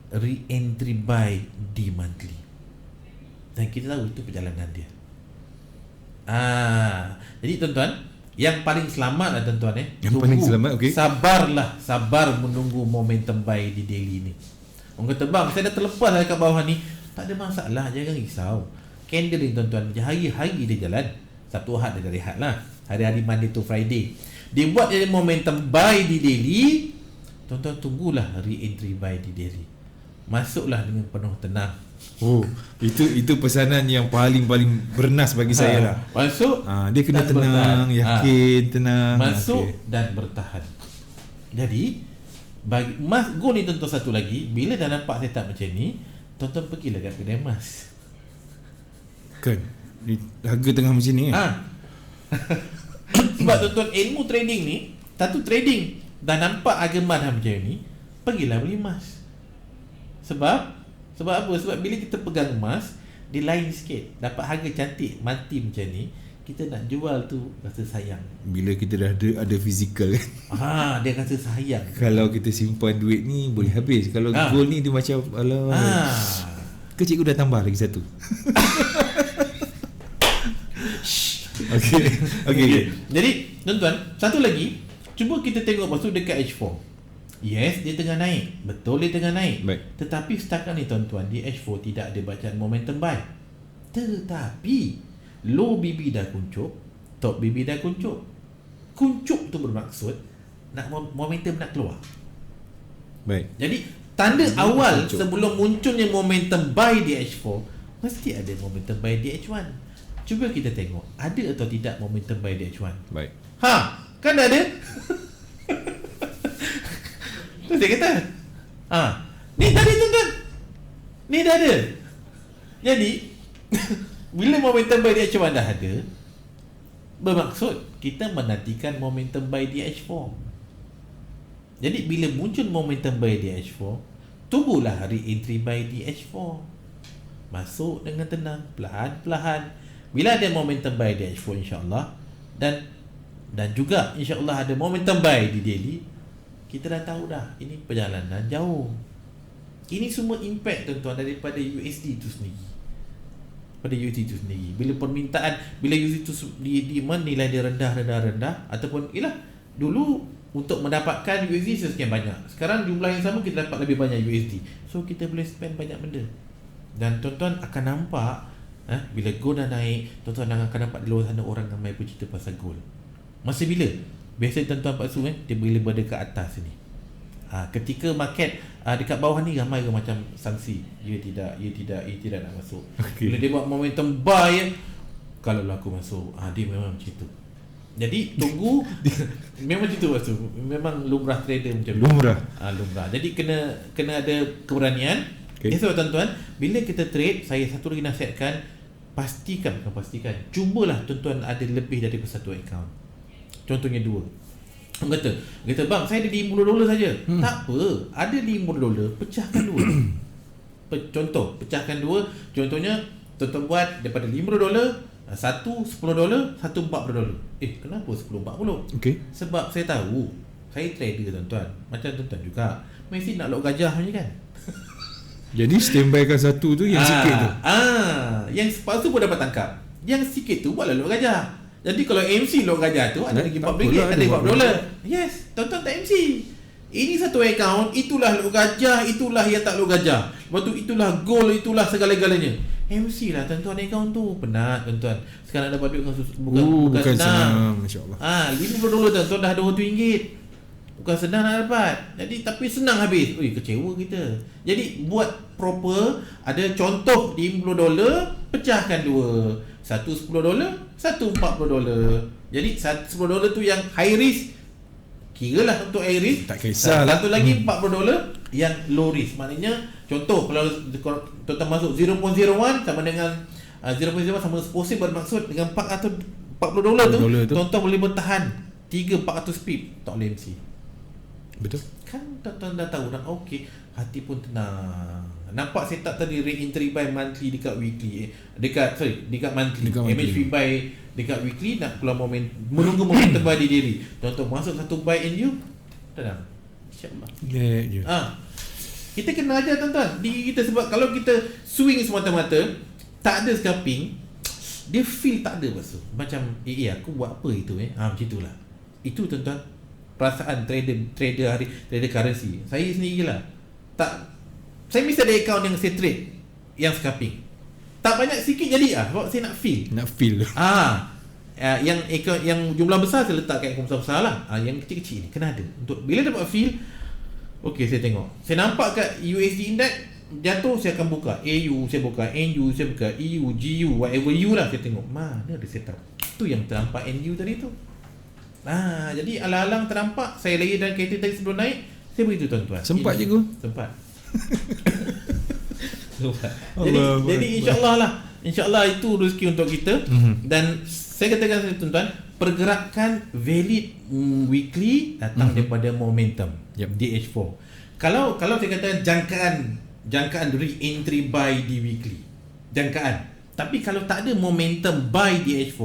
re-entry buy di monthly. Dan kita tahu itu perjalanan dia. Jadi tuan-tuan, yang paling selamat lah tuan-tuan Yang paling selamat, okey. Sabar menunggu momentum buy di daily ni. Orang kata, bang, saya dah terlepas lah kat bawah ni. Tak ada masalah, jangan risau. Candle ni tuan-tuan, hari-hari dia jalan. Satu Ahad dia rehat lah. Hari-hari Monday to Friday. Dia buat dia momentum buy di daily. Tuan-tuan tunggulah re-entry buy di daily. Masuklah dengan penuh tenang. Itu pesanan yang paling bernas bagi saya lah. Masuk, dia kena tenang, yakin, tenang. Masuk dan bertahan. Jadi bagi gol ni tuan-tuan satu lagi, bila dah nampak setup macam ni, tuan-tuan pergilah kat kedai emas. Kan harga tengah macam ni Sebab tuan-tuan, ilmu trading ni, satu trading dah nampak harga emas dah macam ni, pergilah beli emas. Sebab apa? Sebab bila kita pegang emas, dia lain sikit. Dapat harga cantik, mati macam ni, kita nak jual tu rasa sayang. Bila kita dah ada fizikal kan. Dia rasa sayang. Kalau kita simpan duit ni boleh habis. Kalau gold ni dia macam ke cikgu dah tambah lagi satu. Okay. Jadi tuan-tuan, satu lagi, cuba kita tengok lepas tu dekat H4. Yes, dia tengah naik. Betul, dia tengah naik. Baik. Tetapi setakat ni tuan-tuan, di H4 tidak ada bacaan momentum buy. Tetapi low BB dah kuncup, top BB dah kuncup. Kuncup tu bermaksud nak momentum nak keluar. Baik. Jadi tanda awal kuncup sebelum munculnya momentum buy di H4, mesti ada momentum buy di H1. Cuba kita tengok ada atau tidak momentum buy di H1. Baik. Kan ada. Tu saya kata. Ni tadi tuan-tuan. Ni dah ada. Jadi bila momentum buy di H1 dah ada, bermaksud kita menantikan momentum buy di H4. Jadi bila muncul momentum buy di H4, tunggulah re-entry buy di H4. Masuk dengan tenang, perlahan-perlahan. Bila ada momentum buy di H4 insya-Allah, dan juga insya-Allah ada momentum buy di daily, kita dah tahu dah ini perjalanan jauh. Ini semua impact tuan-tuan daripada USD itu sendiri. Pada USD itu sendiri. Bila USD itu di mana nilai dia rendah ataupun dulu untuk mendapatkan USD sekian banyak. Sekarang jumlah yang sama kita dapat lebih banyak USD. So kita boleh spend banyak benda. Dan tuan-tuan akan nampak bila gold dah naik, tuan-tuan akan nampak di luar sana orang ramai bercerita pasal gold. Masa bila? Biasa tuan-tuan Pak Su dia bila berada ke atas ni. Ketika market dekat bawah ni ramai ke macam sangsi. Ia tidak nak masuk. Okay. Bila dia buat momentum buy, kalau aku masuk, dia memang macam tu. Jadi tunggu memang macam tu Pak Su. Memang lumrah trader macam tu. Lumrah. Jadi kena ada keberanian. Okay. Sebab tuan-tuan, bila kita trade, saya satu lagi nasihatkan, cubalah tuan-tuan ada lebih daripada satu account. Contohnya 2. Orang kata bang, saya ada $50 saja. Tak apa, ada $50, pecahkan 2. Contoh, pecahkan 2. Contohnya tuan-tuan buat daripada $50, satu $10, satu $40. Kenapa 10-40? Okay. Sebab saya tahu, saya trader tuan-tuan. Macam tuan-tuan juga, mesti nak lok gajah ni kan. Jadi standby kan satu tu yang sikit tu. Yang sepatu pun dapat tangkap. Yang sikit tu buatlah lok gajah. Jadi kalau MC lok gajah tu ada lagi RM40, ada $40. Yes, tuan-tuan tak MC. Ini satu account, itulah lok gajah, itulah yang tak lok gajah. Lepas tu itulah gold, itulah segala-galanya. MC lah tuan-tuan account tu. Penat tuan-tuan. Sekarang dapat duit bukan senang. Masya-Allah. $50 tuan-tuan dah RM200. Bukan senang nak dapat. Jadi tapi senang habis. Kecewa kita. Jadi buat proper. Ada contoh $50, pecahkan 2. Satu $10, satu $40. Jadi $10 tu yang high risk, kiralah untuk high risk. Tak kisahlah. Satu lagi $40 yang low risk. Maknanya contoh kalau tuan-tuan masuk 0.01 sama dengan 0.01 sama seposi, bermaksud dengan $40 tu tuan-tuan boleh bertahan 300-400 pip. Tak boleh MC. Betul. Kan tuan-tuan dah tahu dah. Okey, hati pun tenang. Nampak setup tadi re-entry buy monthly dekat weekly. Dekat monthly. MHP buy dekat weekly nak keluar menunggu momentum buy di diri. Tuan-tuan masuk satu buy in you. Tenang. Insya-Allah. Kita kena ajar tuan-tuan diri kita, sebab kalau kita swing semata-mata tak ada scalping, dia feel tak ada pasal. Macam aku buat apa itu macam itulah. Itu tuan-tuan perasaan trader currency. Saya sendirilah. Saya mesti ada account yang saya trade, yang scalping. Tak banyak, sikit jadi sebab saya nak feel. Yang account yang jumlah besar saya letak kat account besar lah. Yang kecil-kecil ni kena ada. Untuk bila dapat feel, okey saya tengok. Saya nampak kat USD index jatuh, saya akan buka AU, saya buka NU, saya buka EU, GU, whatever U lah, saya tengok mana ada setup. Tu yang ternampak NU tadi tu. Jadi alang-alang ternampak, saya lagi dalam kereta tadi sebelum naik, saya beritahu tuan-tuan. Sempat je ku? Sempat. Jadi insya-Allah itu rezeki untuk kita. Dan saya katakan tuan-tuan, pergerakan valid weekly datang daripada momentum DH4. Kalau saya katakan jangkaan re-entry buy di weekly, jangkaan. Tapi kalau tak ada momentum buy DH4,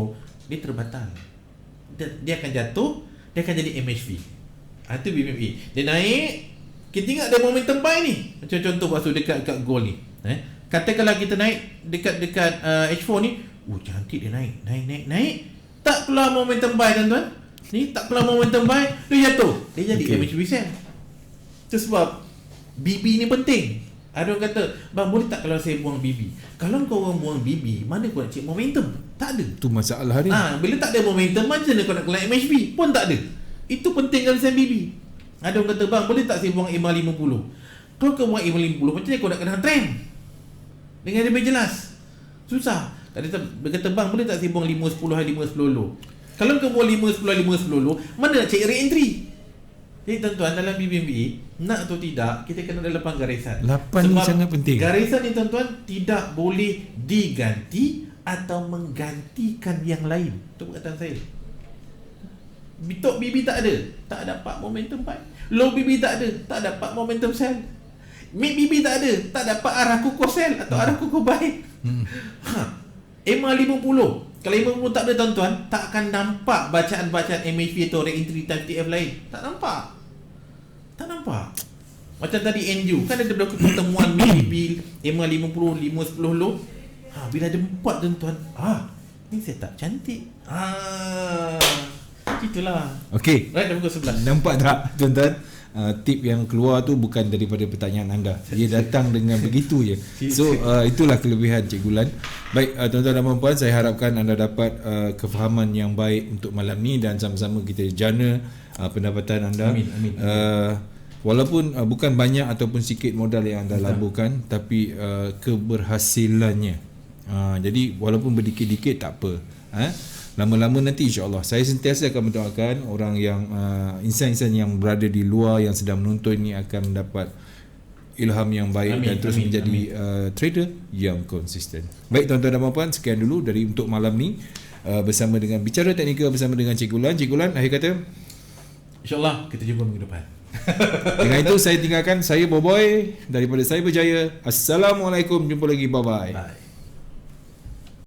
dia terbatal. Dia akan jatuh, dia akan jadi MHV. Itu BMA. Dia naik, kita ingat ada momentum buy ni. Macam contoh pasal dekat gold ni. Katakanlah kita naik dekat H4 ni, cantik dia naik. Tak keluar momentum buy tuan-tuan. Ni tak keluar momentum buy, dia jatuh. Dia jadi MHV sell. Itu sebab BB ni penting. Ada orang kata, bang boleh tak kalau saya buang BB? Kalau kau orang buang BB, mana kau nak cek momentum? Tak ada. Itu masalah ni. Bila tak ada momentum, macam mana kau nak keluar MHB? Pun tak ada. Itu penting kalau saya BB. Ada orang kata, bang boleh tak saya buang EMA 50? Kalau kau buang EMA 50, macam mana kau nak kena trend? Dengan lebih jelas. Susah. Dia kata, bang boleh tak saya buang 5-10 hari 5-10 lo? Kalau kau buang 5-10 hari 5-10 lo, mana nak cek re-entry? Jadi tuan-tuan, dalam BBMA, nak atau tidak, kita kena ada 8 garisan. 8 ni sangat penting. Garisan ni tuan-tuan tidak boleh diganti atau menggantikan yang lain. Itu perkataan saya. Top BB tak ada, tak dapat momentum buy. Low BB tak ada, tak dapat momentum sell. Mid BB tak ada, tak dapat arah kukuh sell atau arah kukuh buy. EMA 50. Kalau 50 tak ada tuan-tuan, tak akan nampak bacaan-bacaan MHV atau re-entry time TF lain. Tak nampak. Macam tadi NU kan ada berlaku pertemuan bil EMA 50 510 lo. Bila ada 4 tuan-tuan, ni saya tak cantik. Itulah. Okey. Right, dah pukul 11. Nampak tak tuan-tuan? Tip yang keluar tu bukan daripada pertanyaan anda. Dia datang dengan begitu je. So itulah kelebihan Cikgu Lan. Baik tuan-tuan dan puan-puan, saya harapkan anda dapat kefahaman yang baik untuk malam ni dan sama-sama kita jana pendapatan anda. Amin, amin. Walaupun bukan banyak ataupun sikit modal yang anda laburkan, tapi keberhasilannya. Jadi walaupun berdikit-dikit tak apa. Lama-lama nanti insya-Allah saya sentiasa akan mendoakan orang yang insan-insan yang berada di luar yang sedang menonton ni akan mendapat ilham yang baik dan terus menjadi trader yang konsisten. Baik tuan-tuan dan puan-puan, sekian dulu dari untuk malam ni bersama dengan Bicara Teknikal bersama dengan Cikgu Lan. Cikgu Lan, akhir kata insya-Allah kita jumpa minggu depan. Dengan itu saya tinggalkan, saya Boboy daripada Saya Berjaya. Assalamualaikum, jumpa lagi, bye-bye. Bye.